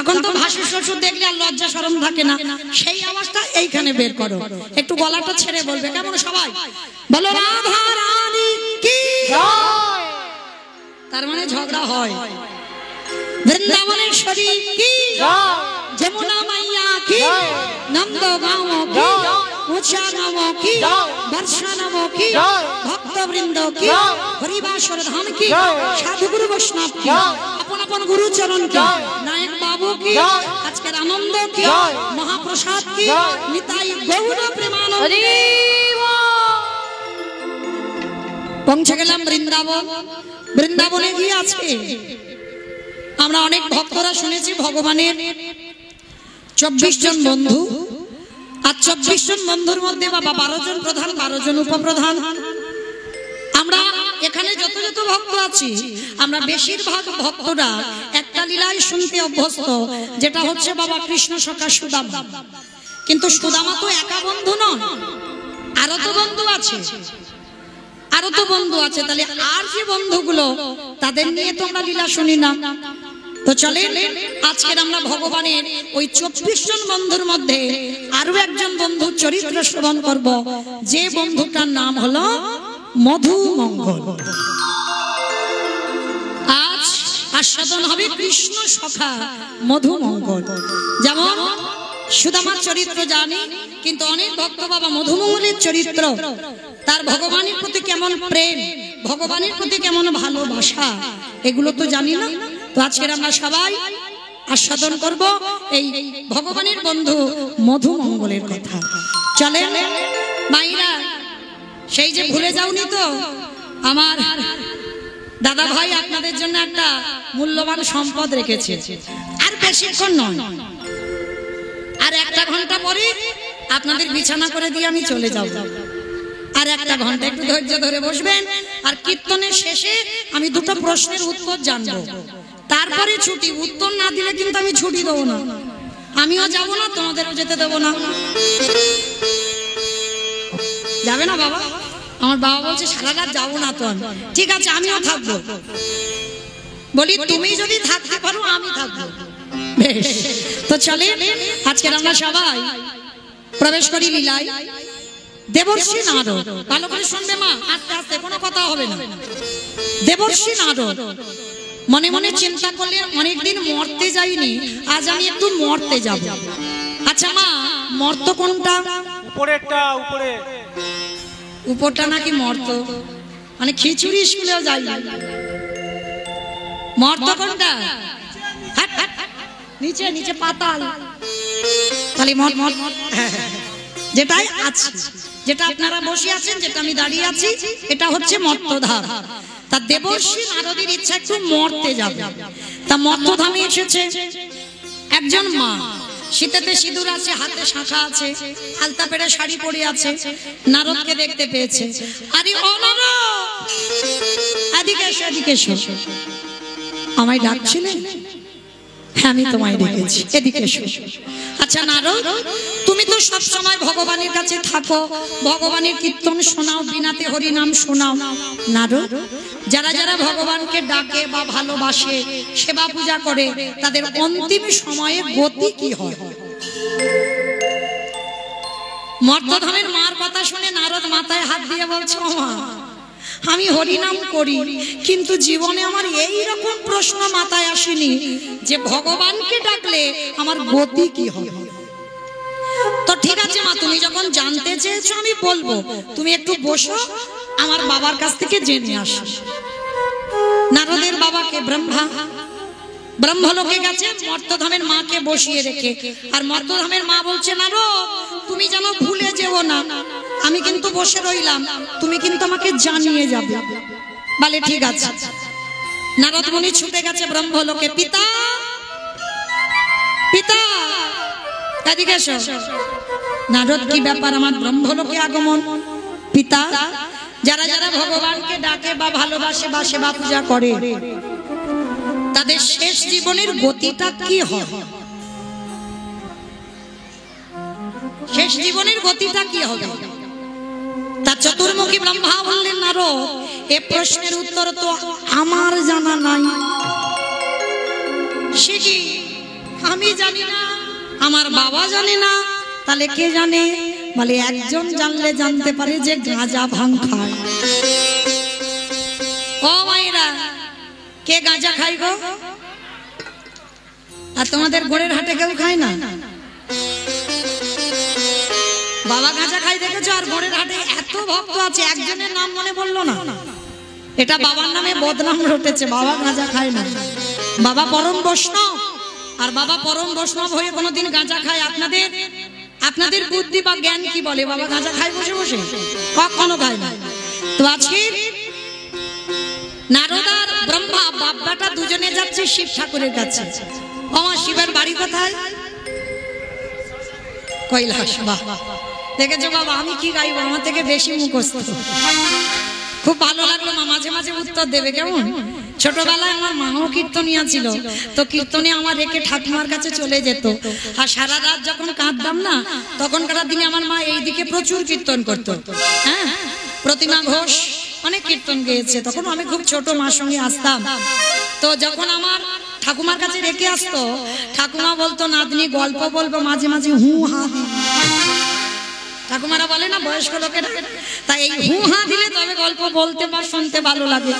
Speaker 1: তখন তো ভাসুর শ্বশুর দেখলে আর লজ্জা শরম থাকে না, সেই আওয়াজটা এইখানে বের করো, একটু গলাটা ছেড়ে বলবে, কেমন সবাই বলো রাধা রানী কি
Speaker 2: জয়।
Speaker 1: তার মানে ঝগড়া হয়। বৃন্দাবনেশ্বরী কি
Speaker 2: জয়।
Speaker 1: যমুনা মাইয়া কি নন্দ গাঁও কি উষা গাঁও কি বর্ষা নাম কি ভক্তবৃন্দ কি হরিবাসর ধাম কি সাধুগুরু বৈষ্ণব কি আপন আপন গুরু চরণ কি নায়ক বাবু কি আজকের আনন্দ কি মহাপ্রসাদ কি নিতাই গৌর প্রেমানন্দ। পৌঁছে গেলাম বৃন্দাবন। বৃন্দাবনে গিয়ে আজকে আমরা অনেক ভক্তরা শুনেছি ভগবানের 24 জন বন্ধু, আর 24 জন বন্ধুর মধ্যে বাবা 12 জন প্রধান, 12 জন উপপ্রধান। আমরা এখানে যত যত ভক্ত আছি, আমরা বেশিরভাগ ভক্তরা একটা লীলাই শুনতে অভ্যস্ত, যেটা হচ্ছে বাবা কৃষ্ণ সখা সুদামা। কিন্তু সুদামা তো একা বন্ধু নয়, আরো তো বন্ধু আছে, আরো তো বন্ধু আছে। তাহলে আর যে বন্ধুগুলো, তাদের নিয়ে তো আমরা লীলা শুনি না। তো চলেন আজকের আমরা ভগবানের ওই 24 জন বন্ধুর মধ্যে আরো একজন বন্ধুর চরিত্র শ্রবণ করব, যে বন্ধুটার নাম হলো মধুমঙ্গল। আজ আস্বাদন হবে কৃষ্ণ সখা মধুমঙ্গল। যেমন সুদামার চরিত্র জানি, কিন্তু অনেক ভক্ত বাবা মধুমঙ্গলের চরিত্র, তার ভগবানের প্রতি কেমন প্রেম, ভগবানের প্রতি কেমন ভালোবাসা, এগুলো তো জানি না। তো আজকের আমরা সবাই আস্বাদন করব এই ভগবানের বন্ধু মধুমঙ্গলের কথা। চলে মাইরা, সেই যে ভুলে যাওনি তো, আমার দাদা ভাই আপনাদের জন্য একটা মূল্যবান সম্পদ রেখেছে। আর বেশিক্ষণ নয়, আর 1 ঘন্টা পরে আপনাদের বিছানা করে দিয়ে আমি চলে যাব। আর 1 ঘন্টা একটু ধৈর্য ধরে বসবেন, আর কীর্তনের শেষে আমি 2টো প্রশ্নের উত্তর জানবো, তারপরে ছুটি। উত্তর না দিলে কিন্তু আমি ছুটি দেবো না, আমিও যাব না, তোমাদেরও যেতে দেবো না। যাবে না বাবা? আমার বাবা বলছে সারা রাত যাবো না তো আমি। ঠিক আছে, আমিও থাকবো। বলি তুমি যদি থাকতে পারো আমি থাকবো। বেশ, তো চলে আজকের আমরা সবাই প্রবেশ করি লীলায়। দেবর্ষি নারদ, ভালো করে শুনবে মা, আস্তে আস্তে, কোনো কথা হবে না। দেবর্ষি নারদ মনে মনে চিন্তা করলে, অনেকদিন মরতে যাইনি, আজ আমি একটু মরতে যাব। আচ্ছা মা, মর্ত কোনটা?
Speaker 2: উপরেরটা, উপরে
Speaker 1: উপরটা নাকি মর্ত? মানে খিচুড়ি স্কুলেও যাই, মর্ত কোনটা? নিচে নিচে পাতাল। তাহলে যেটাই আছে, যেটা আপনারা বসে আছেন, যেটা আমি দাঁড়িয়ে আছি, এটা হচ্ছে মর্তধাম। তা দেবর্ষি নারদের ইচ্ছা একটু মর্তে যাবে। তা মর্তধামে এসেছে একজন মা, শীতেতে সিঁদুর আছে, হাতে শাঁখা আছে, আলতা পেড়ে শাড়ি পরে আছে। নারদকে দেখতে পেয়েছে। আরে ও নারদ, এদিকে এসো, এদিকে এসো। আমায় ডাকছিলেন? হ্যাঁ, আমি তোমায় ডেকেছি, এদিকে এসো। আচ্ছা নারদ, তুমি তো সব সময় ভগবানের কাছে থাকো, ভগবানের কীর্তন শোনাও, বিনাতে হরি নাম শোনাও। নারদ, যারা যারা ভগবানকে ডাকে বা ভালোবাসে, সেবা পূজা করে, তাদের অন্তিম সময়ে গতি কি হয়? মর্তধামের মার কথা শুনে নারদ মাথায় হাত দিয়ে বলছে, ও মা, আমি হরিনাম করি, কিন্তু জীবনে আমার এই রকম প্রশ্ন মাথায় আসেনি যে ভগবানকে ডাকলে আমার গতি কি হবে। তো ঠিক আছে মা, তুমি যখন জানতে চেয়েছো আমি বলবো, তুমি একটু বসো, আমার বাবার কাছ থেকে জেনে আসো। নারদের বাবাকে ব্রহ্মলোকে গেছে, মর্তধামের মাকে বসিয়ে রেখে। আর মর্তধামের মা বলছে, নারদ তুমি যেন ভুলে যেও না, আমি কিন্তু বসে রইলাম, তুমি কিন্তু আমাকে জানিয়ে যাবে। বলে ঠিক আছে। নারদ মুনি ছুটে গেছে ব্রহ্মলোকে। পিতা, পিতা, এদিকে এসো। নারদ, কি ব্যাপার, আমার ব্রহ্মলোকে আগমন? পিতা, যারা যারা ভগবানকে ডাকে বা ভালোবাসে বা সেবা পূজা করে, তাদের শেষ জীবনের গতিটা কি হয়? শেষ জীবনের গতিটা কি হবে? তা চতুর্মুখী ব্রহ্মা বললেন, নারদ, এ প্রশ্নের উত্তর তো আমার জানা নাই। সে কি? আমি জানি না, আমার বাবা জানে না, তাহলে কে জানে? বলে একজন জানলে জানতে পারে যে গাঁজা ভাং খায়। ও মায়েরা, কে গাঁজা খায় গো? আর তোমাদের গোড়ের হাটে কেউ খায় না? বাবা গাঁজা খাই দেখেছো? আর গোড়ের হাটে এত ভক্ত আছে, একজনের নাম মনে পড়লো না। এটা বাবার নামে বদনাম রটেছে, বাবা গাঁজা খায় না। বাবা পরম বৈষ্ণব, আর বাবা পরম বৈষ্ণব হয়ে কোনোদিন গাঁজা খায়? আপনাদের বুদ্ধি বা জ্ঞান কি বলে বাবা গাঁজা খায় বসে বসে? কখনো খায় না। তো আজকে নারদার ব্রহ্মা বাপ্পাটা দুজনে যাচ্ছে শিব ঠাকুরের কাছে। আমার শিবের বাড়ি কোথায়? কৈলাস। বাহ, দেখেছো বাবা, আমি কি গাইবো, আমার থেকে বেশি মুখস্থ। খুব ভালো লাগলো মা, মাঝে মাঝে উত্তর দেবে কেমন। ছোটবেলায় আমার মাও কীর্তনিয়া ছিল, তো কীর্তনে আমার রেখে ঠাকুমার কাছে চলে যেত। আর সারা রাত যখন কাঁদতাম না, তখনকার দিনে আমার মা এইদিকে প্রচুর কীর্তন করতো। হ্যাঁ, প্রতিমা ঘোষ অনেক কীর্তন গেয়েছে, তখন আমি খুব ছোট, মার সঙ্গে আসতাম। তো যখন আমার ঠাকুমার কাছে রেখে আসতো, ঠাকুমা বলতো নাতনি গল্প বলবো, মাঝে মাঝে হু হা। ঠাকুমারা বলে না বয়স্ক লোকেরা, তাই এই হু হা দিলে তবে গল্প বলতে বা শুনতে ভালো লাগে।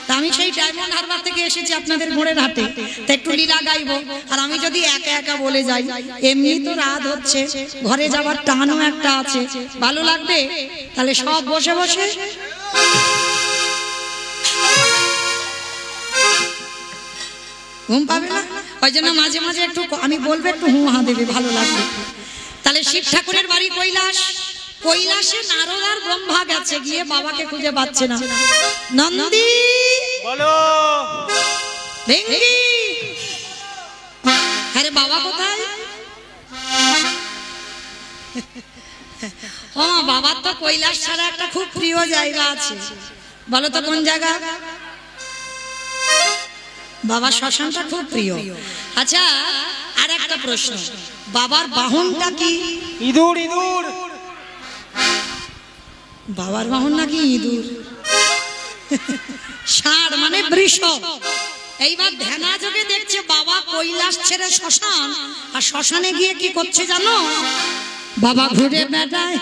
Speaker 1: তা আমি সেই ডায়মন্ড হারবার থেকে এসেছি আপনাদের গোড়ের হাটে, তা একটু লীলা গাইবো। আর আমি যদি একা একা বলে যাই, এমনি তো রাত হচ্ছে, ঘরে যাবার টানও একটা আছে, ভালো লাগবে? তাহলে সব বসে বসে ঘুম পাবে না, ওই জন্য মাঝে মাঝে একটু আমি বলবো, একটু হু হা দেবে, ভালো লাগবে। তাহলে শিব ঠাকুরের বাড়ি কৈলাস। কৈলাসে নারদ আর ব্রহ্মা গেছে, গিয়ে বাবাকে খুঁজে পাচ্ছে না। নন্দী
Speaker 4: বলো,
Speaker 1: ভেঙ্গি, আরে বাবা কোথায়? ও বাবার তো কৈলাস ছাড়া একটা খুব প্রিয় জায়গা আছে, বলো তো কোন জায়গা? বাবার শ্মশানটা খুব প্রিয়। আচ্ছা, আর একটা প্রশ্ন, বাবার বাহনটা কি?
Speaker 2: ইঁদুর। ইঁদুর
Speaker 1: বাবার বাহন নাকি ইঁদুর? ষাঁড় মানে বৃষ। এইবার ধ্যানা যোগে দেখছে বাবা কৈলাস ছেড়ে শ্মশান, আর শ্মশানে গিয়ে কি করছে জানো? বাবা ঘুরে বেড়ায়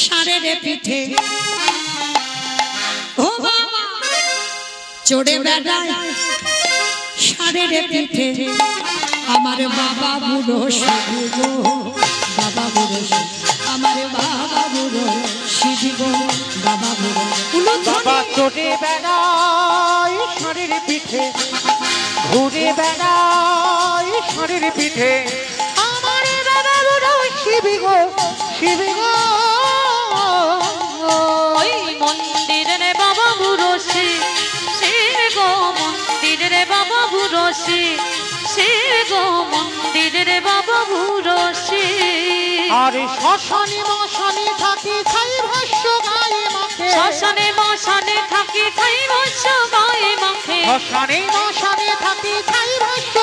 Speaker 1: ষাঁড়ের পিঠে, ও বাবা চড়ে বেড়ায় ষাঁড়ের পিঠে। আমার বাবা বুড়ো শিবি গো, বাবা বুড়ো আমার বাবা বুড়ো শিবি গো, বাবা বুড়ো।
Speaker 2: বাবা চড়ে বেড়ায় ষাঁড়ের পিঠে, ঘুরে বেড়ায় ষাঁড়ের পিঠে। আমার বাবা বুড়ো শিবি গো, শিবি গো।
Speaker 3: ওই মন্দিরে রে বাবা বুড়ো শিব গো, মন্দিরে রে বাবা বুড়ো শিব গো, মন্দিরে রে বাবা বুড়ো শিব।
Speaker 2: আরে শ্মশানে মশানে থাকি ছাই ভাষ্য গায়ে মাখে,
Speaker 3: শ্মশানে মশানে থাকি ছাই ভাষ্য গায়ে মাখে,
Speaker 2: শ্মশানে মশানে থাকি ছাই ভাষ্য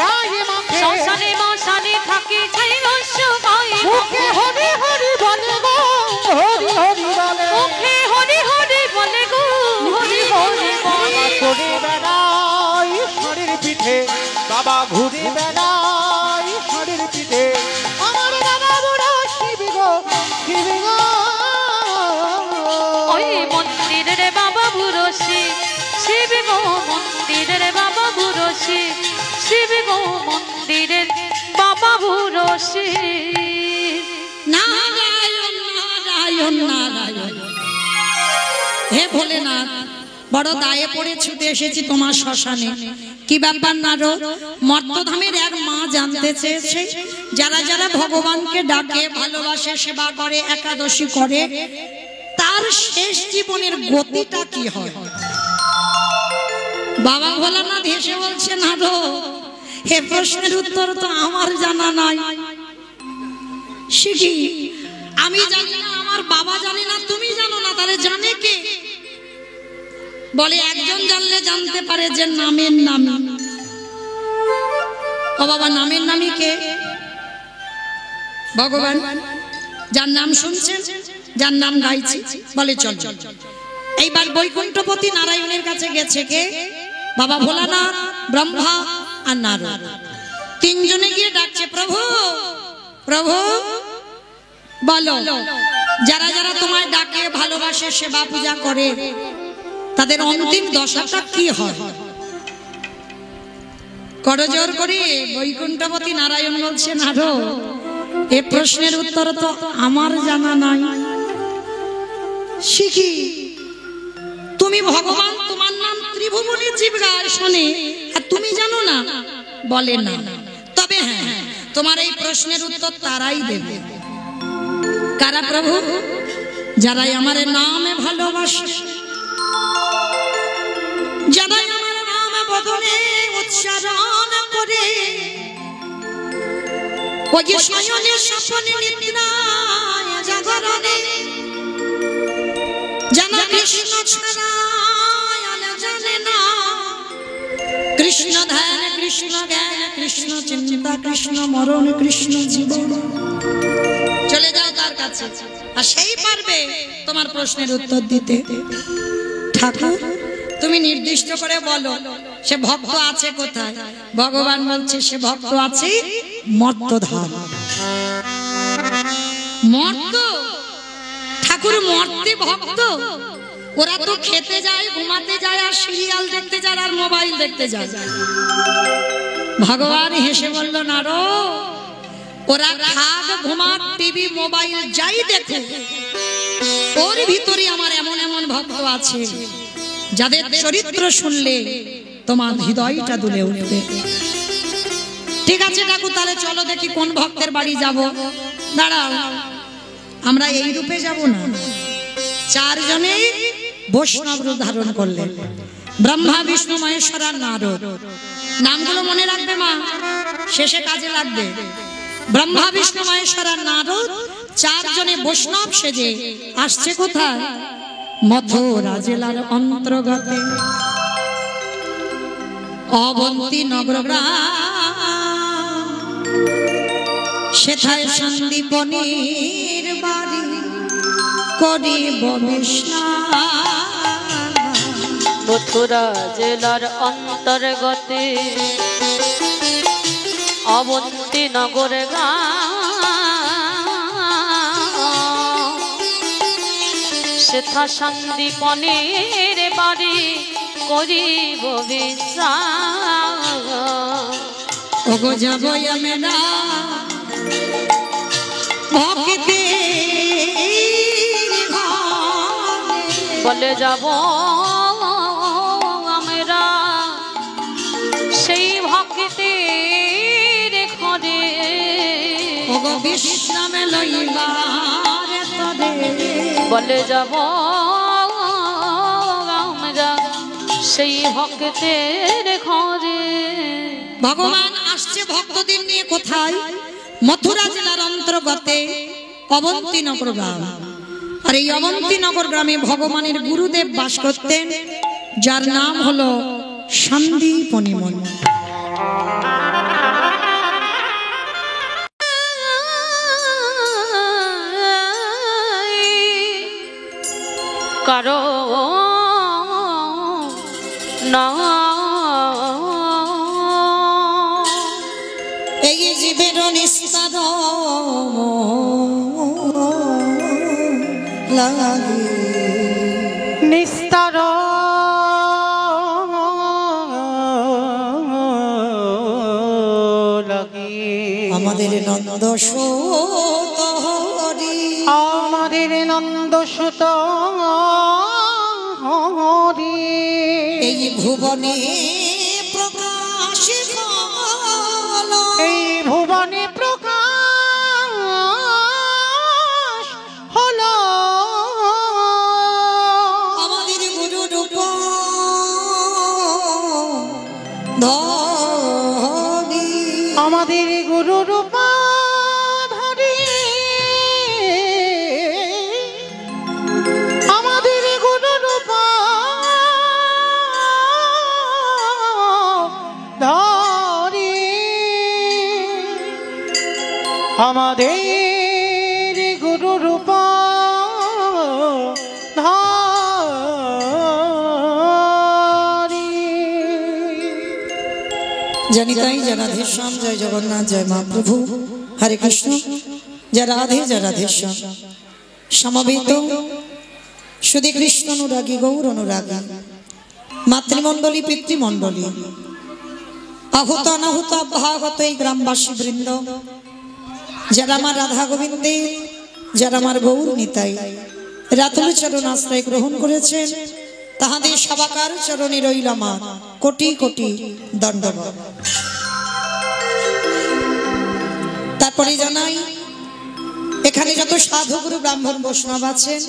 Speaker 2: গায়ে মাখে।
Speaker 3: শ্মশানে মশানে থাকি ছাই ভাষ্য গায়ে
Speaker 2: মুখে হরি হরি বলে গো, হরি হরি বলে,
Speaker 3: মুখে হরি হরি বলে গো, হরি হরি বলে।
Speaker 2: চড়ে বেড়াই ষাঁড়ের পিঠে, বাবা ঘুরে বেড়াই ষাঁড়ের পিঠে। আমার বাবা বুড়ো শিবি গো, শিবি গো।
Speaker 3: ওই মন্দিরে রে বাবা বুড়ো শিব গো, মন্দিরে রে বাবা বুড়ো শিব গো, মন্দিরে বাবা বুড়ো শিব।
Speaker 1: নারায়ণ নারায়ণ নারায়ণ। হে ভোলেনাথ, বড় দায়ে পড়ে ছুটে এসেছি তোমার শ্মশানে। কি ব্যাপার নারদ? মর্তধামের এক মা জানতে চেয়েছে, যারা যারা ভগবানকে ডাকে, ভালোবাসে, সেবা করে, একাদশী করে, তার শেষ জীবনের গতিটা কি হয়? বাবা ভোলানাথ হেসে বলছে, নারদ, হে প্রশ্নের উত্তর তো আমার জানা নাই। শিখি, আমি জানি না, আমার বাবা জানে না, তুমি জানো না, তাহলে জানে কে? বলে একজন জানলে জানতে পারে, যে নামের নামী। ও বাবা, নামের নামী কে? ভগবান। যার নাম শুনছেন, যার নাম গাইছি, বলে চল। এইবার বৈকুণ্ঠপতি নারায়ণের কাছে গেছে কে? বাবা ভোলানাথ, ব্রহ্মা, আর নারদ। তিনজনে গিয়ে ডাকছে, প্রভু প্রভু বলো, যারা যারা তোমায় ডাকে, ভালোবাসে, সেবা পূজা করে, তাদের অন্তিম দশাটা কি হয়? করজোর করে বৈকুণ্ঠপতি নারায়ণ বলছে, নারদ, এ প্রশ্নের উত্তর তো আমার জানা নাই। শিখি, তুমি ভগবান, তোমার নাম ত্রিভুবনে জীবগায় শোনে, আর তুমি জানো না? বলে না। তবে হ্যাঁ, তোমার এই প্রশ্নের উত্তর তারাই দেবে। কারা প্রভু? যারাই আমার নামে ভালোবাসে, যারাই আমার নাম বদনে উচ্চারণ করে, ওই যে শয়নে স্বপ্নে নিদ্রায় জাগরণে জানা কৃষ্ণ ছাড়া জানে না, কৃষ্ণ ধ্যান, কৃষ্ণ জ্ঞান, কৃষ্ণ চিন্তা, কৃষ্ণ মরণ, কৃষ্ণ জীবন। চলে যাও তার কাছে, আর সেই পারবে তোমার প্রশ্নের উত্তর দিতে। ঠাকুর, তুমি নির্দিষ্ট করে বলো, সে ভক্ত আছে কোথায়? ভগবান বলছে, সে ভক্ত আছে মর্তধাম। মর্ত? ঠাকুর মর্তে ভক্ত? ওরা তো খেতে যায়, ঘুমাতে যায়, আর সিরিয়াল দেখতে যায়, আর মোবাইল দেখতে যায়। ভগবান হেসে বলল, নারদ, ওরা খাক, ঘুমাক, টিভি, মোবাইল যাই দেখে, ওর ভিতরে আমার এমন এমন ভক্ত আছে যাদের চরিত্র শুনলে তোমার হৃদয়টা দুলে উঠবে। ঠিক আছে ঠাকুর, তাহলে চলো দেখি কোন ভক্তের বাড়ি যাব। দাঁড়াও, আমরা এই রূপে যাব না। চারজনে বৈষ্ণব রূপ ধারণ করলেন, ব্রহ্মা, বিষ্ণু, মহেশ্বর আর নারদ। নামগুলো মনে রাখবে মা, শেষে কাজে লাগবে। ব্রহ্মা, বিষ্ণু, মহেশ্বর আর নারদ চারজনে বৈষ্ণব সেজে আসছে কোথায়? মথুরা জেলার অন্তর্গতে অবন্তী নগর গ্রাম, সেথায় সন্দীপনীর বাড়ি করিব বিস্নান।
Speaker 3: মথুরা জেলার অন্তর্গতে অবন্তী নগর গ্রাম, সেথা সন্দীপনের বাড়ি করিব বিশ্রাম।
Speaker 1: ওগো যাব আমরা ভক্তি
Speaker 3: বলে যাব আমরা সেই ভক্তির ঘরে,
Speaker 1: ওগো বিশ্রামে লইবার তরে,
Speaker 3: বলে যাব আমরা সেই ভক্তের ঘরে।
Speaker 1: ভগবান আসছে ভক্তদের নিয়ে কোথায়? মথুরা জেলার অন্তর্গতে অবন্তীনগর গ্রাম। আর এই অবন্তীনগর গ্রামে ভগবানের গুরুদেব বাস করতেন, যার নাম হলো সন্দীপনী মুনি।
Speaker 3: কারো না
Speaker 1: এই জীবের নিস্তার লাগে,
Speaker 2: নিস্তার লাগে
Speaker 1: আমাদের নন্দ সুত হরি,
Speaker 2: আমাদের নন্দ সুত হরি,
Speaker 1: এই ভুবনে প্রকাশ হলো,
Speaker 2: এই ভুবনে প্রকাশ হলো
Speaker 1: আমাদের গুরু রূপ ধরি,
Speaker 2: আমাদের গুরু রূপ ধরি, আমাদের গুরু রূপ ধরি, আমাদের গুরু রূপ ধরি।
Speaker 1: জানি তাই জয় রাধেশ্যাম, জয় জগন্নাথ, জয় মহাপ্রভু, হরে কৃষ্ণ, জয় রাধে, জয় রাধেশ্যাম। সমবেত শুধু কৃষ্ণ অনুরাগী, গৌর অনুরাগী, মাতৃমণ্ডলী, পিতৃমণ্ডলী, আহুত অনাহুত অভ্যাগত এই গ্রামবাসী বৃন্দ, যারা আমার রাধা গোবিন্দে, যারা আমার গৌর নিতাই রাতুল চরণ আশ্রয় গ্রহণ করেছেন, তাহাদের সবাকার চরণে রইল আমার কোটি কোটি দণ্ডবত। তারপরে জানাই, এখানে যত সাধুগুরু ব্রাহ্মণ বৈষ্ণব আছেন,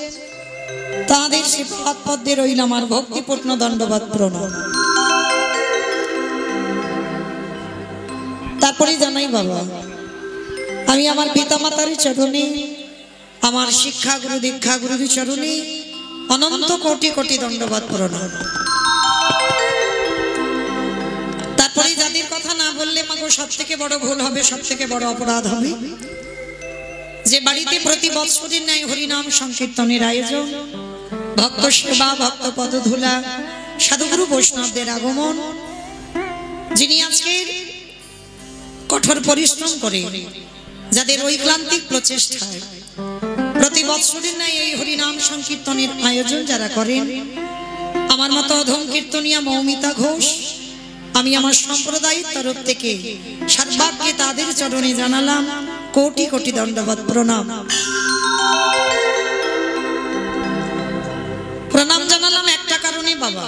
Speaker 1: তাদের সে পাদ পদ্মে রইল আমার ভক্তিপূর্ণ দণ্ডবত প্রণাম। তারপরে জানাই বাবা, আমি আমার পিতামাতার চরণে, আমার শিক্ষা গুরু দীক্ষা গুরুর চরণে অনন্ত কোটি কোটি দণ্ডবত প্রণাম। তারপরে যাদের কথা না বললে মাগো সব থেকে বড় ভুল হবে, সব থেকে বড় অপরাধ হবে, যে বাড়িতে প্রতি বৎসরের ন্যায় হরিনাম সংকীর্তনের আয়োজন, ভক্ত সেবা, ভক্ত পদধূলা, সাধুগুরু বৈষ্ণবদের আগমন, যিনি আজকের কঠোর পরিশ্রম করে যাদের ঐক্লান্তিক প্রচেষ্টায় প্রতি বৎসরের ন্যায় এই হরিনাম সংকীর্তনের আয়োজন যারা করেন, আমার মতো অধম কীর্তনিয়া মৌমিতা ঘোষ, আমি আমার সম্প্রদায়ের তরফ থেকে সর্বাগ্যে তাদের চরণে জানালাম কোটি কোটি দণ্ডবত প্রণাম। প্রণাম জানালাম একটা কারণে বাবা,